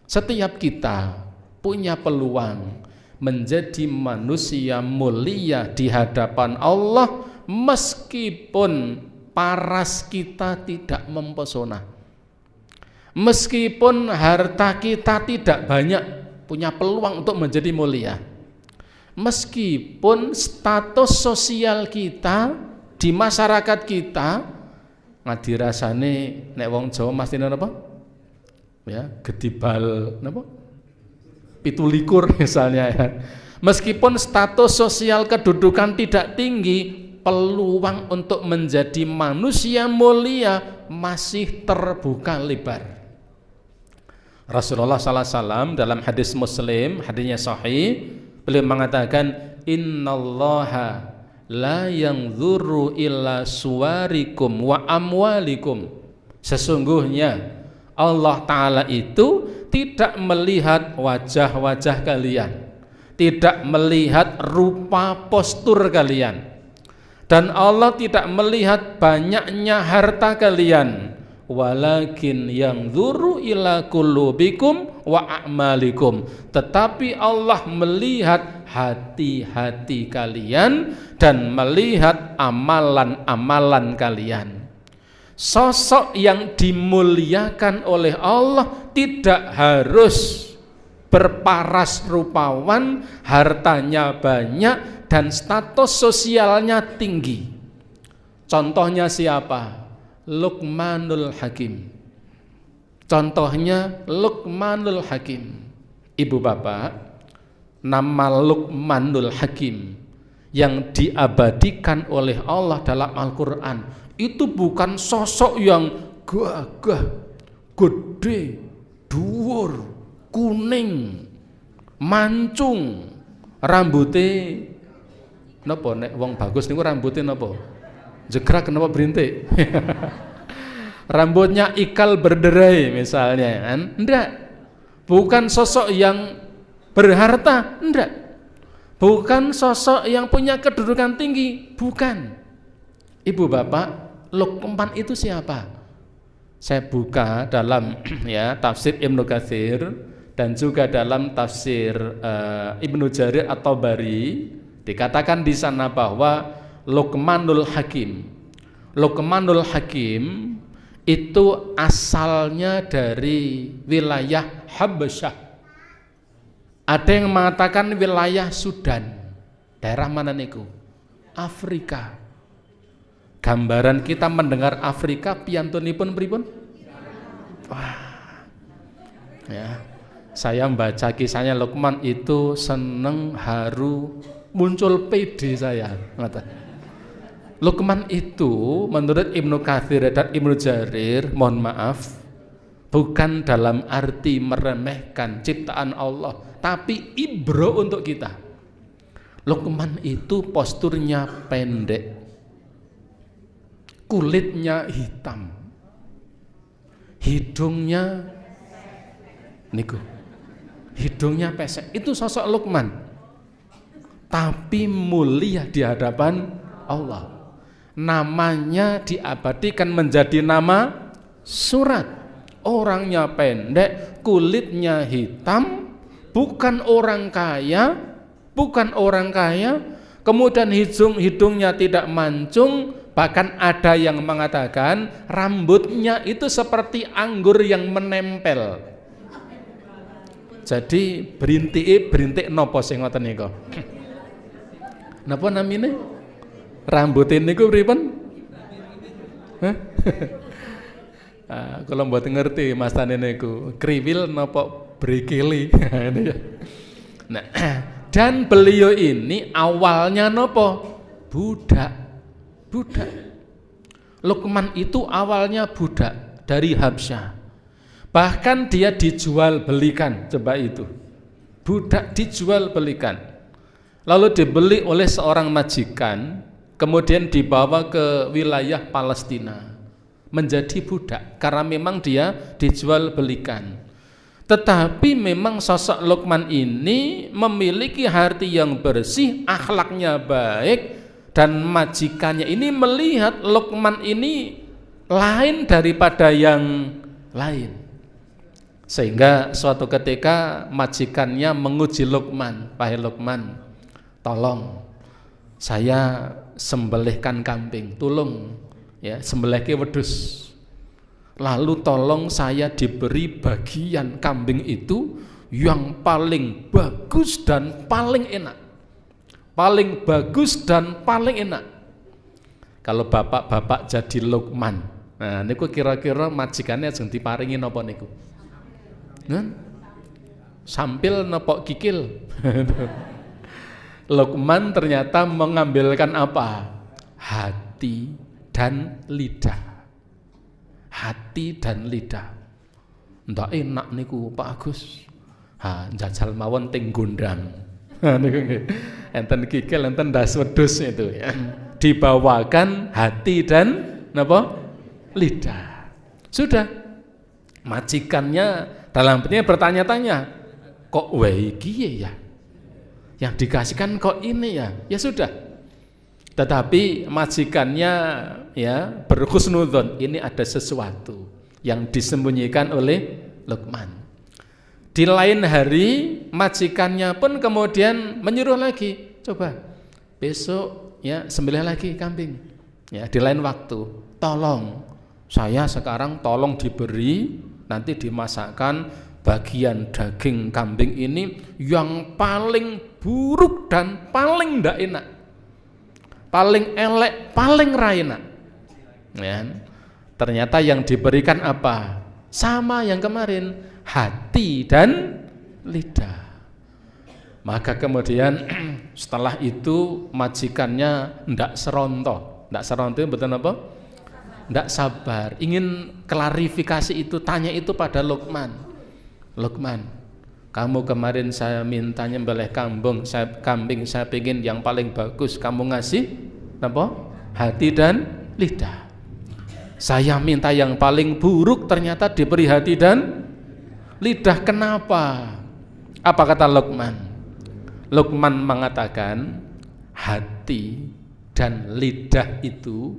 setiap kita punya peluang menjadi manusia mulia di hadapan Allah meskipun paras kita tidak mempesona, meskipun harta kita tidak banyak, punya peluang untuk menjadi mulia, meskipun status sosial kita di masyarakat kita ngadi rasane nek wong Jawa mesti napa? Gedibal napa? 17 misalnya ya. Meskipun status sosial kedudukan tidak tinggi, peluang untuk menjadi manusia mulia masih terbuka lebar. Rasulullah sallallahu alaihi wasallam dalam hadis Muslim, hadisnya sahih, beliau mengatakan innallaha la yanzuru illa suwarikum wa amwalikum. Sesungguhnya Allah Ta'ala itu tidak melihat wajah-wajah kalian, tidak melihat rupa postur kalian, dan Allah tidak melihat banyaknya harta kalian, walakin yanzuru ila qulubikum wa a'malikum, tetapi Allah melihat hati-hati kalian dan melihat amalan-amalan kalian. Sosok yang dimuliakan oleh Allah tidak harus berparas rupawan, hartanya banyak, dan status sosialnya tinggi. Contohnya siapa? Luqmanul Hakim. Contohnya Luqmanul Hakim. Ibu bapak, nama Luqmanul Hakim yang diabadikan oleh Allah dalam Al-Quran itu bukan sosok yang gagah, gede, dhuwur, kuning, mancung, rambutnya napa nek wong bagus niku rambutnya napa? Jegrak napa berintik? Rambutnya ikal berderai misalnya kan? Enggak. Bukan sosok yang berharta, enggak. Bukan sosok yang punya kedudukan tinggi, bukan. Ibu bapak, Luqman itu siapa? Saya buka dalam tafsir Ibnu Katsir dan juga dalam tafsir Ibnu Jarir At-Tabari, dikatakan di sana bahwa Luqmanul Hakim. Luqmanul Hakim itu asalnya dari wilayah Habasyah. Ada yang mengatakan wilayah Sudan. Daerah mana niku? Afrika. Gambaran kita mendengar Afrika piyantunipun pripun? Wah. Ya. Saya membaca kisahnya Luqman itu seneng, haru, muncul pede saya. Luqman itu menurut Ibnu Katsir dan Ibnu Jarir, mohon maaf, bukan dalam arti meremehkan ciptaan Allah, tapi ibro untuk kita. Luqman itu posturnya pendek, kulitnya hitam, hidungnya niku, hidungnya pesek. Itu sosok Luqman, tapi mulia di hadapan Allah. Namanya diabadikan menjadi nama surat. Orangnya pendek, kulitnya hitam, bukan orang kaya, kemudian hidungnya tidak mancung. Bahkan ada yang mengatakan rambutnya itu seperti anggur yang menempel. Jadi berintik nopo sing ngoten niku. Napa namine? Rambutin niku pripun? Hah? Kalau mboten ngerti mastane niku, kriwil napa brikili. Nah, dan beliau ini awalnya nopo? Budak. Luqman itu awalnya budak dari Habsyah. Bahkan dia dijual belikan, coba itu. Budak dijual belikan. Lalu dibeli oleh seorang majikan, kemudian dibawa ke wilayah Palestina menjadi budak karena memang dia dijual belikan. Tetapi memang sosok Luqman ini memiliki hati yang bersih, akhlaknya baik, dan majikannya ini melihat Luqman ini lain daripada yang lain. Sehingga suatu ketika majikannya menguji Luqman, "Wahai Luqman, tolong saya sembelihkan kambing, tolong ya sembelihke wedhus. Lalu tolong saya diberi bagian kambing itu yang paling bagus dan paling enak." Paling bagus dan paling enak. Kalau bapak-bapak jadi Luqman, nah niku kira-kira majikannya ajeng diparingi napa niku? Kan? Sampil napa kikil? Luqman ternyata mengambilkan apa? Hati dan lidah. Hati dan lidah. Ndak enak niku Pak Agus. Njajal mawon teng gondang. Niku nggih. Enten kikil, enten das wedhus itu ya. Dibawakan hati dan napa? Lidah. Sudah. Majikannya dalam artinya bertanya-tanya, kok wae iki ya? Yang dikasihkan kok ini ya? Ya sudah. Tetapi majikannya ya berhusnudzon, ini ada sesuatu yang disembunyikan oleh Luqman. Di lain hari majikannya pun kemudian menyuruh lagi, coba besok ya sembelih lagi kambing. Ya, di lain waktu, tolong saya sekarang tolong diberi nanti dimasakkan bagian daging kambing ini yang paling buruk dan paling tidak enak, paling elek, paling enak. Ya. Ternyata yang diberikan apa? Sama yang kemarin, hati dan lidah. Maka kemudian setelah itu majikannya ndak seronto. Ndak seronto itu betul apa? Ndak sabar, ingin klarifikasi itu, tanya itu pada Luqman. Luqman, kamu kemarin saya minta nyembelih kambing, saya pengen yang paling bagus, kamu ngasih apa? Hati dan lidah. Saya minta yang paling buruk, ternyata diberi hati dan lidah. Kenapa? Apa kata Luqman? Luqman mengatakan hati dan lidah itu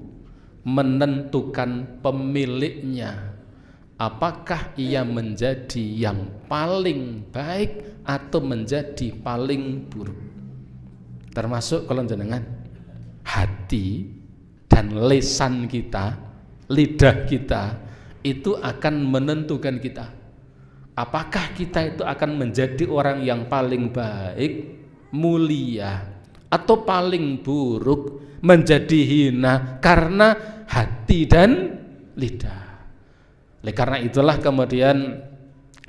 menentukan pemiliknya. Apakah ia menjadi yang paling baik atau menjadi paling buruk. Termasuk kalau jenengan hati dan lisan kita, lidah kita itu akan menentukan kita. Apakah kita itu akan menjadi orang yang paling baik, mulia, atau paling buruk, menjadi hina karena hati dan lidah. Oleh karena itulah kemudian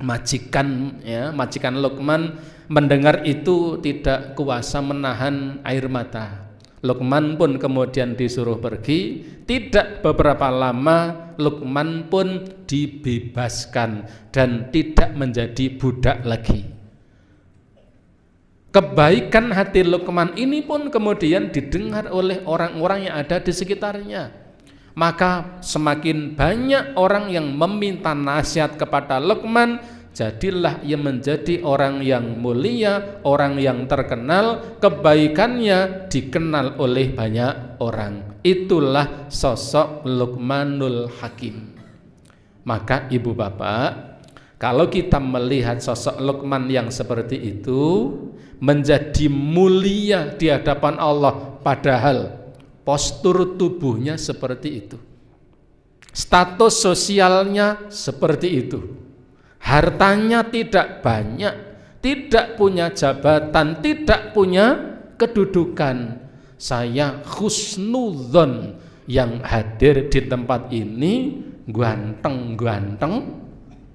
majikan Luqman mendengar itu tidak kuasa menahan air mata. Luqman pun kemudian disuruh pergi. Tidak beberapa lama Luqman pun dibebaskan dan tidak menjadi budak lagi. Kebaikan hati Luqman ini pun kemudian didengar oleh orang-orang yang ada di sekitarnya. Maka semakin banyak orang yang meminta nasihat kepada Luqman, jadilah ia menjadi orang yang mulia, orang yang terkenal, kebaikannya dikenal oleh banyak orang. Itulah sosok Luqmanul Hakim. Maka ibu bapak, kalau kita melihat sosok Luqman yang seperti itu, menjadi mulia di hadapan Allah, padahal postur tubuhnya seperti itu, status sosialnya seperti itu, hartanya tidak banyak, tidak punya jabatan, tidak punya kedudukan. Saya husnudzon yang hadir di tempat ini ganteng-ganteng,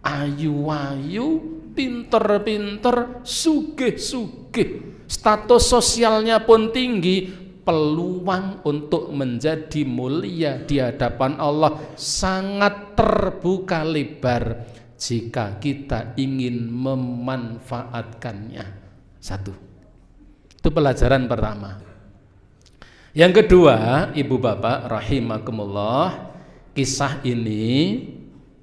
ayu-ayu, pinter-pinter, sugih-sugih, status sosialnya pun tinggi. Peluang untuk menjadi mulia di hadapan Allah sangat terbuka lebar jika kita ingin memanfaatkannya. Satu, itu pelajaran pertama. Yang kedua, ibu bapak rahimakumullah, kisah ini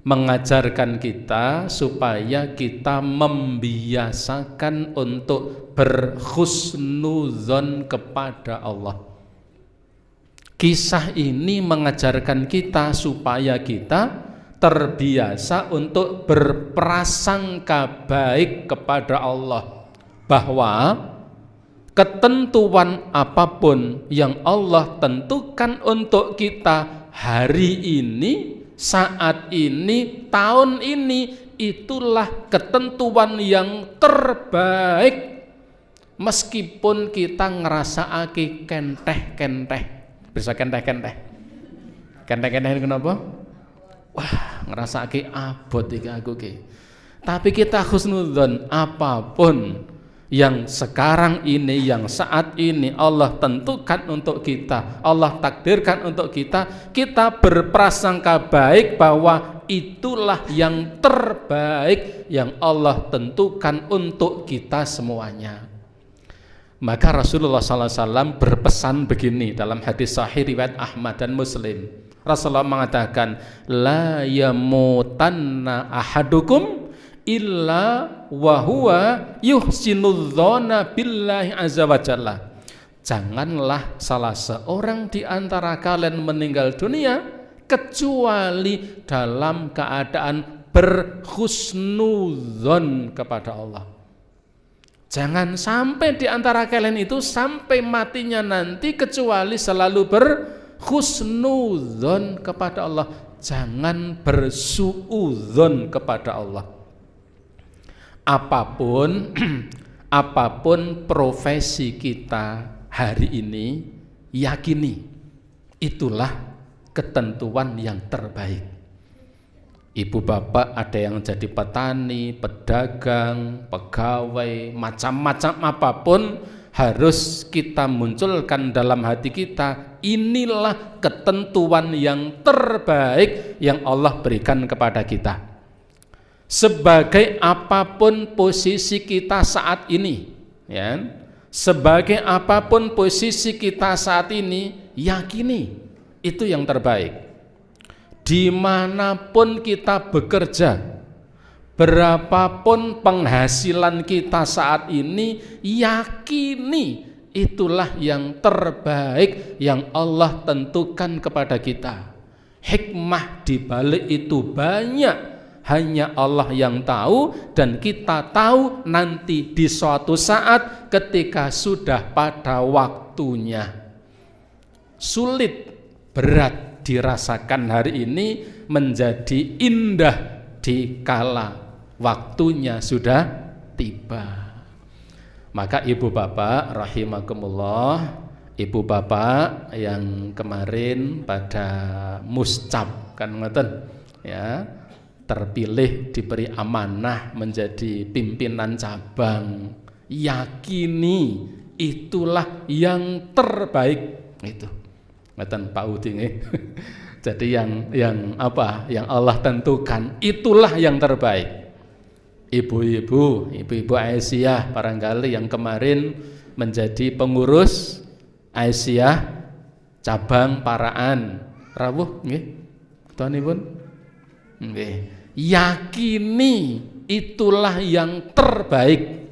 mengajarkan kita supaya kita membiasakan untuk berhusnudzon kepada Allah. Kisah ini mengajarkan kita supaya kita terbiasa untuk berprasangka baik kepada Allah, bahwa ketentuan apapun yang Allah tentukan untuk kita hari ini, saat ini, tahun ini, itulah ketentuan yang terbaik. Meskipun kita ngerasake kenteh-kenteh, bisa kenteh-kenteh kenapa? Wah, ngerasake abot iki aku ki. Tapi kita husnudzon, apapun yang sekarang ini, yang saat ini Allah tentukan untuk kita, Allah takdirkan untuk kita, kita berprasangka baik bahwa itulah yang terbaik yang Allah tentukan untuk kita semuanya. Maka Rasulullah SAW berpesan begini dalam hadis sahih riwayat Ahmad dan Muslim. Rasulullah mengatakan, la yamutanna ahadukum illa wa huwa yuhsinudzona billahi azza wa jalla. Janganlah salah seorang di antara kalian meninggal dunia kecuali dalam keadaan berhusnudzon kepada Allah. Jangan sampai di antara kalian itu sampai matinya nanti kecuali selalu berhusnudzon kepada Allah. Jangan bersuudzon kepada Allah. Apapun profesi kita hari ini, yakini itulah ketentuan yang terbaik. Ibu bapak ada yang jadi petani, pedagang, pegawai, macam-macam apapun, harus kita munculkan dalam hati kita, inilah ketentuan yang terbaik yang Allah berikan kepada kita. Sebagai apapun posisi kita saat ini, ya, sebagai apapun posisi kita saat ini, yakini itu yang terbaik. Dimanapun kita bekerja, berapapun penghasilan kita saat ini, yakini itulah yang terbaik yang Allah tentukan kepada kita. Hikmah di balik itu banyak, hanya Allah yang tahu, dan kita tahu nanti di suatu saat ketika sudah pada waktunya. Sulit, berat dirasakan hari ini, menjadi indah di kala waktunya sudah tiba. Maka ibu bapak rahimakumullah, ibu bapak yang kemarin pada muscap kan ngoten ya, terpilih diberi amanah menjadi pimpinan cabang, yakini itulah yang terbaik. Itu ngeten Pak Uding jadi yang Allah tentukan itulah yang terbaik. Ibu-ibu Aisyah barangkali yang kemarin menjadi pengurus Aisyah cabang Paraan rawuh nggih tuanipun nggih. Yakini itulah yang terbaik.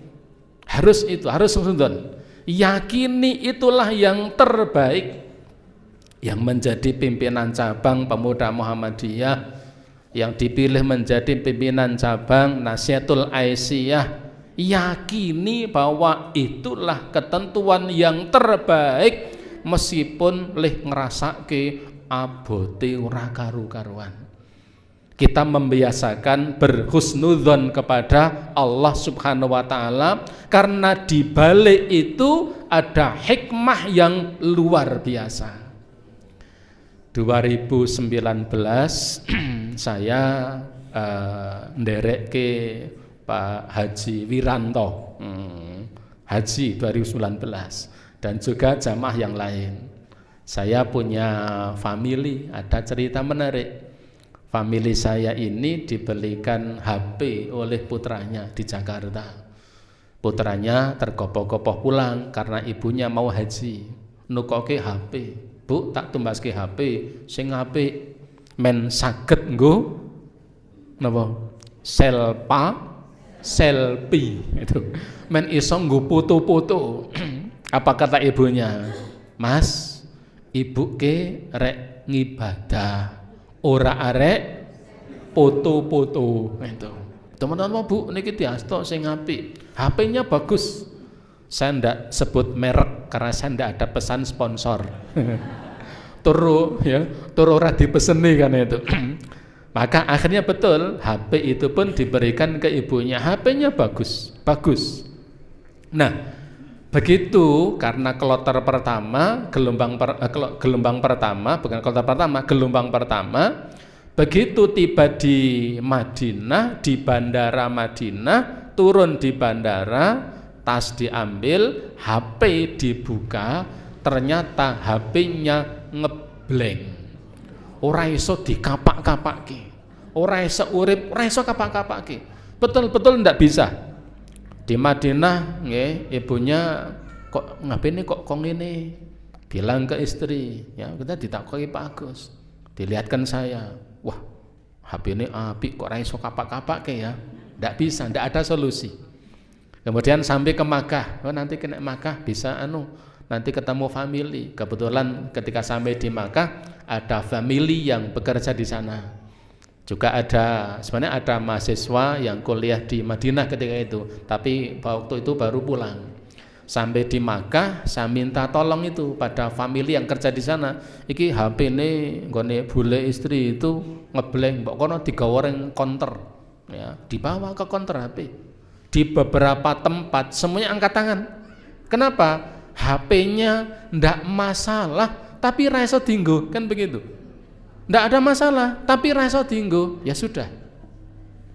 Harus sudon. Yakini itulah yang terbaik. Yang menjadi pimpinan cabang Pemuda Muhammadiyah, yang dipilih menjadi pimpinan cabang Nasihatul Aisyah, yakini bahwa itulah ketentuan yang terbaik, meskipun leh ngrasake abote ora karu-karuan. Kita membiasakan berhusnudzon kepada Allah Subhanahu wa taala, karena di balik itu ada hikmah yang luar biasa. 2019 saya nderek ke Pak Haji Wiranto, Haji 2019, dan juga jamaah yang lain. Saya punya family, ada cerita menarik. Family saya ini dibelikan HP oleh putranya di Jakarta. Putranya tergopoh-gopoh pulang karena ibunya mau haji. Nukoke HP, Bu tak tumbaske HP sing apik men saged nggo napa selfie itu. Men iso nggo foto-foto. Apa kata ibunya? Mas, ibu ke rek ngibadah, ora arek foto-foto itu. Teman-teman Bu, niki diasto sing apik. HP-nya bagus. Saya ndak sebut merek karena saya ndak ada pesan sponsor. Turu ora dipeseni kan itu. Maka akhirnya betul HP itu pun diberikan ke ibunya. HP-nya bagus. Nah, begitu karena kloter pertama, gelombang pertama, begitu tiba di Madinah, di bandara Madinah, turun di bandara, tas diambil, HP dibuka, ternyata HP-nya ngeblank. Ora iso dikapak-kapake. Ora iso urip, ora iso kapak-kapake. Betul-betul ndak bisa. Di Madinah nggih, ibunya kok ngene. Bilang ke istri, ya kita ditakoki Pak Agus. Dilihatkan saya, wah HP ini apik kok ra iso kapak-kapak ya. Ndak bisa, ndak ada solusi. Kemudian sampai ke Makkah, nanti kena Makkah bisa nanti ketemu family. Kebetulan ketika sampai di Makkah ada family yang bekerja di sana. Juga sebenarnya ada mahasiswa yang kuliah di Madinah ketika itu, tapi waktu itu baru pulang. Sampai di Makkah, saya minta tolong itu pada family yang kerja di sana. Iki HP ini nggone bule istri itu ngeblank, mbok kono digoreng counter, ya, dibawa ke counter HP. Di beberapa tempat semuanya angkat tangan. Kenapa? HP-nya ndak masalah, tapi ra iso dienggo, kan begitu. Ndak ada masalah, tapi ra iso dienggo, ya sudah.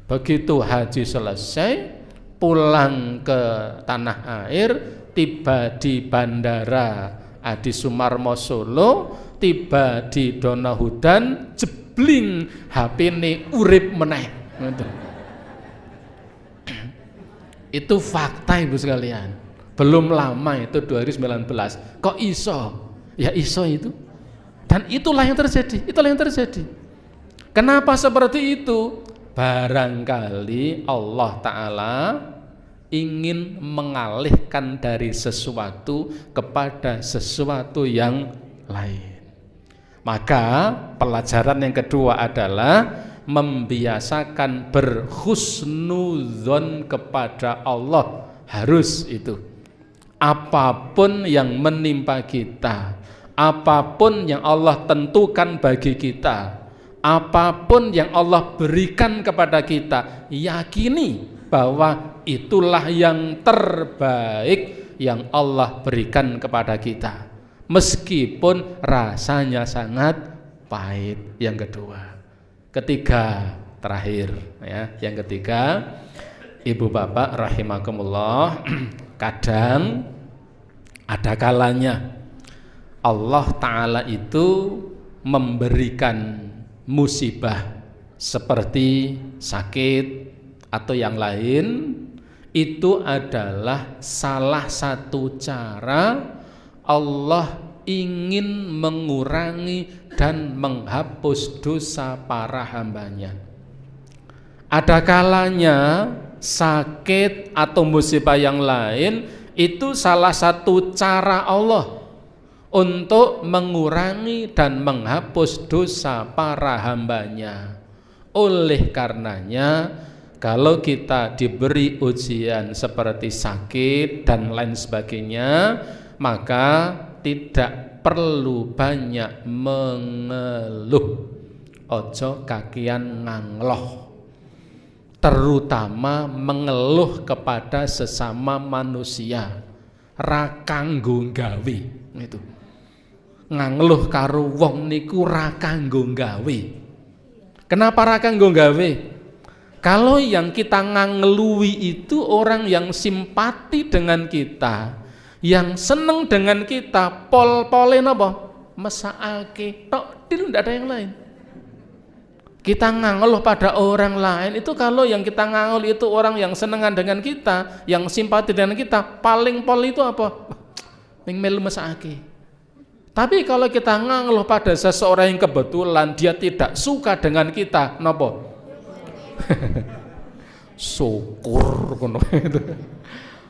Begitu haji selesai, pulang ke tanah air, tiba di bandara Adi Sumarmo Solo, tiba di Donohudan, jebling HP ini urip meneh. Itu fakta ibu sekalian. Belum lama itu 2019. Kok iso? Ya iso itu. Dan itulah yang terjadi. Kenapa seperti itu? Barangkali Allah Ta'ala ingin mengalihkan dari sesuatu kepada sesuatu yang lain. Maka pelajaran yang kedua adalah membiasakan berhusnudzon kepada Allah. Harus itu. Apapun yang menimpa kita, apapun yang Allah tentukan bagi kita, apapun yang Allah berikan kepada kita, yakini bahwa itulah yang terbaik yang Allah berikan kepada kita, meskipun rasanya sangat pahit. Yang kedua. Ketiga, terakhir ya, yang ketiga, ibu bapak rahimakumullah, kadang ada kalanya Allah Ta'ala itu memberikan musibah seperti sakit atau yang lain. Itu adalah salah satu cara Allah ingin mengurangi dan menghapus dosa para hambanya. Ada kalanya sakit atau musibah yang lain itu salah satu cara Allah untuk mengurangi dan menghapus dosa para hambanya. Oleh karenanya, kalau kita diberi ujian seperti sakit dan lain sebagainya, maka tidak perlu banyak mengeluh. Ojo kakian ngangloh, terutama mengeluh kepada sesama manusia. Ra kanggo gawe itu. Ngangluh karo wong niku ra kanggo gawe. Kenapa ra kanggo gawe? Kalau yang kita ngangelui itu orang yang simpati dengan kita, yang seneng dengan kita, pol-pole napa? Mesakake tok, ndak ada yang lain. Kita ngangeluh pada orang lain itu kalau yang kita ngangeluh itu orang yang senengan dengan kita, yang simpati dengan kita, paling pol itu apa? Ning melu mesakake. Tapi kalau kita ngangeluh pada seseorang yang kebetulan dia tidak suka dengan kita, napa? Syukur ngono itu.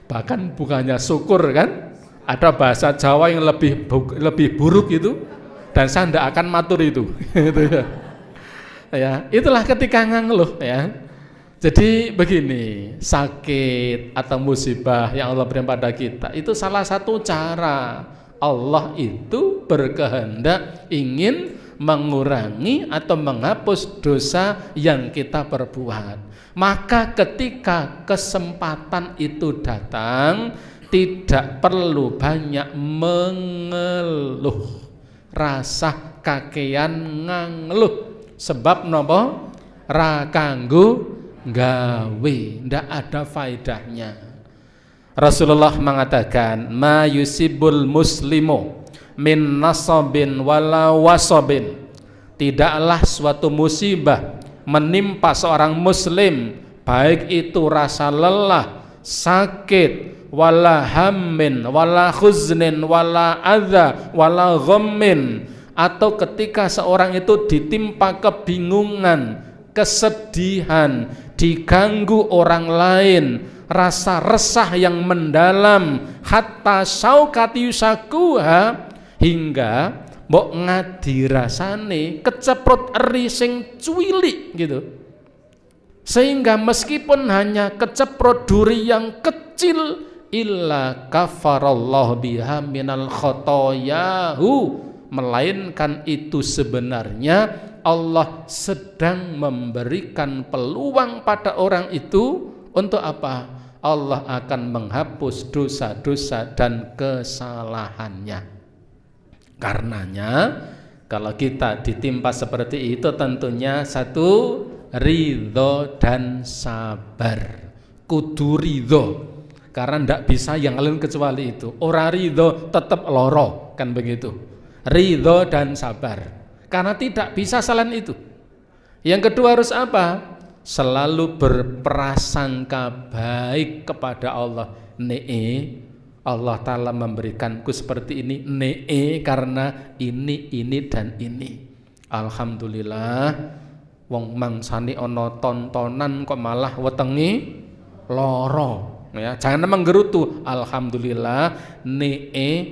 Bahkan bukannya syukur kan? Ada bahasa Jawa yang lebih buruk itu, dan saya tidak akan matur itu. Itu ya. Ya, itulah ketika ngangeluh ya. Jadi begini, sakit atau musibah yang Allah berikan pada kita itu salah satu cara Allah itu berkehendak ingin mengurangi atau menghapus dosa yang kita perbuat. Maka ketika kesempatan itu datang, tidak perlu banyak mengeluh, rasa kakean ngangeluh. Sebab nopo? Ra kanggo gawe, ndak ada faedahnya. Rasulullah mengatakan, ma yusibul muslimu min nasabin wala wasabin. Tidaklah suatu musibah menimpa seorang muslim, baik itu rasa lelah, sakit, wala hammin, wala khuznin, wala adza, wala ghammin, atau ketika seorang itu ditimpa kebingungan, kesedihan, diganggu orang lain, rasa resah yang mendalam, hatta saukati yusakuha, hingga mbok ngadi rasane keceprot eri sing cuwilik gitu, sehingga meskipun hanya keceprot duri yang kecil, illa kafarallahu biha minal khotoyahu, melainkan itu sebenarnya Allah sedang memberikan peluang pada orang itu untuk apa? Allah akan menghapus dosa-dosa dan kesalahannya. Karenanya kalau kita ditimpa seperti itu, tentunya satu, ridho dan sabar. Kudu ridho, karena ndak bisa yang lain kecuali itu. Ora ridho tetap loro, kan begitu. Ridho dan sabar, karena tidak bisa selain itu. Yang kedua harus apa? Selalu berprasangka baik kepada Allah. Allah Ta'ala memberikanku seperti ini, karena ini dan ini. Alhamdulillah, wong mangsani ono tontonan kok malah wetengi loro. Ya, jangan menggerutu. Alhamdulillah,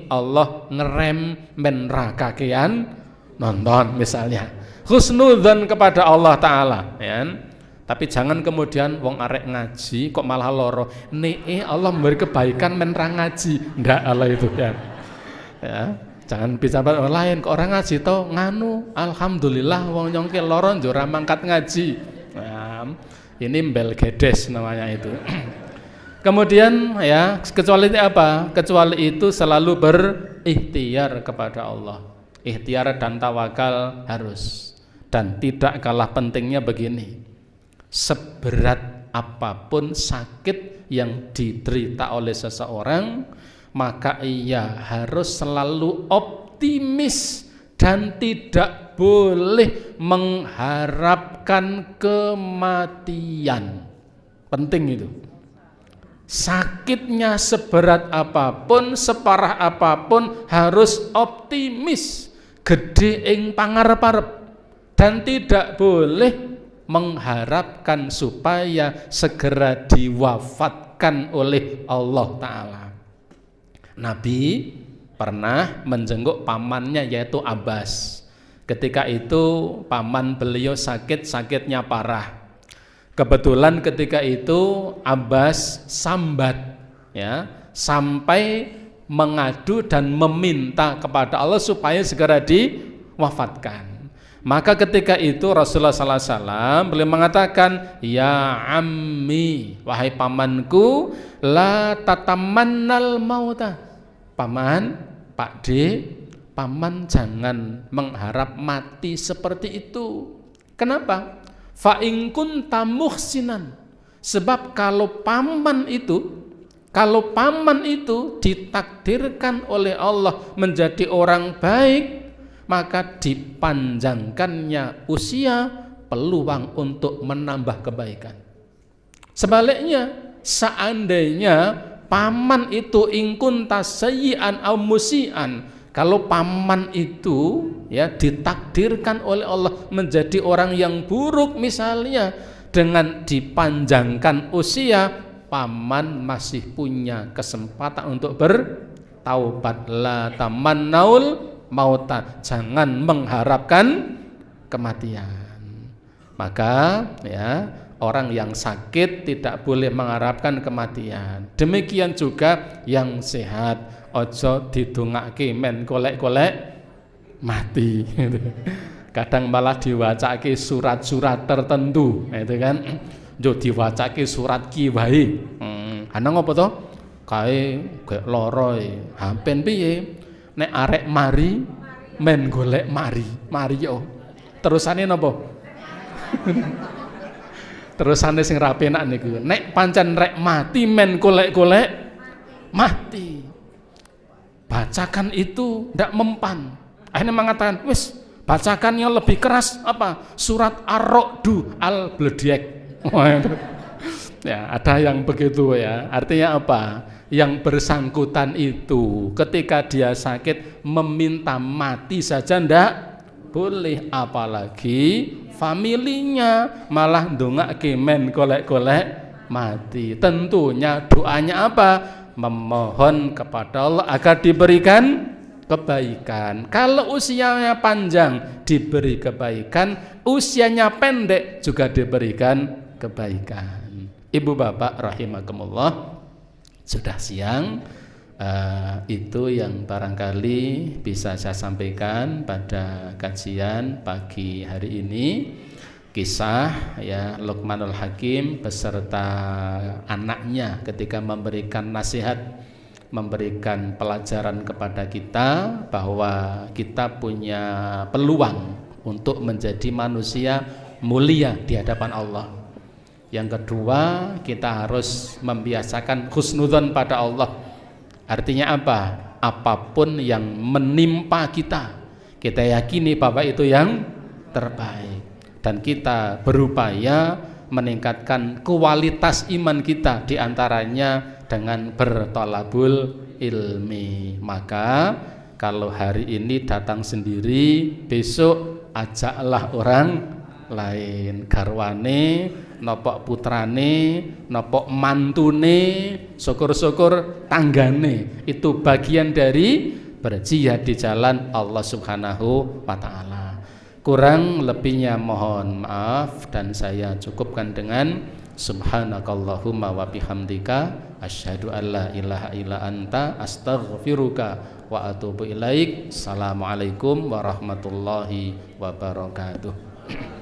Allah ngerem menrakakean nonton misalnya. Husnudzon kepada Allah Ta'ala, ya. Tapi jangan kemudian wong arek ngaji kok malah loro. Allah memberi kebaikan menrang ngaji. Ndak Allah itu, ya. Ya, jangan bicara orang lain, kok orang ngaji to nganu, alhamdulillah wong nyongke loro njora mangkat ngaji. Nah, ini mbel gedes namanya itu. Kemudian ya, kecuali itu apa? Kecuali itu selalu berikhtiar kepada Allah. Ikhtiar dan tawakal harus. Dan tidak kalah pentingnya begini, seberat apapun sakit yang diderita oleh seseorang, maka ia harus selalu optimis dan tidak boleh mengharapkan kematian. Penting itu. Sakitnya seberat apapun, separah apapun, harus optimis, gede ing pangarep-arep, dan tidak boleh mengharapkan supaya segera diwafatkan oleh Allah Ta'ala. Nabi pernah menjenguk pamannya yaitu Abbas. Ketika itu paman beliau sakitnya parah. Kebetulan ketika itu Abbas sambat, ya, sampai mengadu dan meminta kepada Allah supaya segera diwafatkan. Maka ketika itu Rasulullah SAW beliau mengatakan, ya ammi, wahai pamanku, la tatamannal mauta. Paman, Pak D, paman jangan mengharap mati seperti itu. Kenapa? Fa in kunta muhsinan, sebab kalau paman itu ditakdirkan oleh Allah menjadi orang baik, maka dipanjangkannya usia, peluang untuk menambah kebaikan. Sebaliknya, seandainya paman itu in kunta sayyi'an aw musi'an, kalau paman itu ya ditakdirkan oleh Allah menjadi orang yang buruk misalnya, dengan dipanjangkan usia, paman masih punya kesempatan untuk bertaubat. La tamannaul mauta, jangan mengharapkan kematian. Maka ya, orang yang sakit tidak boleh mengharapkan kematian. Demikian juga yang sehat, ojo didongake men golek-golek mati. Kadang malah diwacake surat-surat tertentu, itu kan. Jo diwacake surat kiwai. Ana ngopo to? Kae gek loro e. Hampen piye? Nek arek mari men golek mari yo. Terusane napa? Terusane sing rapenak niku. Nek pancen rek mati men golek-golek mati. Bacakan itu ndak mempan. Akhirnya mengatakan, wis bacakan yang lebih keras apa? Surat Ar-Ra'du Al-Blediek. Ya, ada yang begitu ya. Artinya apa? Yang bersangkutan itu ketika dia sakit meminta mati saja ndak boleh, apalagi familinya malah ndongake men golek-golek mati. Tentunya doanya apa? Memohon kepada Allah agar diberikan kebaikan. Kalau usianya panjang diberi kebaikan, usianya pendek juga diberikan kebaikan. Ibu bapak rahimakumullah, sudah siang. Itu yang barangkali bisa saya sampaikan pada kajian pagi hari ini. Kisah ya Luqmanul Hakim beserta anaknya ketika memberikan nasihat, memberikan pelajaran kepada kita bahwa kita punya peluang untuk menjadi manusia mulia di hadapan Allah. Yang kedua, kita harus membiasakan husnudzon pada Allah. Artinya apa? Apapun yang menimpa kita, kita yakini bahwa itu yang terbaik, dan kita berupaya meningkatkan kualitas iman kita, diantaranya dengan bertolabul ilmi. Maka kalau hari ini datang sendiri, besok ajaklah orang lain, garwane, nopok putrane, nopok mantune, syukur-syukur tanggane. Itu bagian dari berjihad di jalan Allah Subhanahu wa ta'ala. Kurang lebihnya mohon maaf, dan saya cukupkan dengan subhanakallahumma wa bihamdika asyhadu an la ilaha illa anta astaghfiruka wa atubu ilaik. Assalamualaikum warahmatullahi wabarakatuh.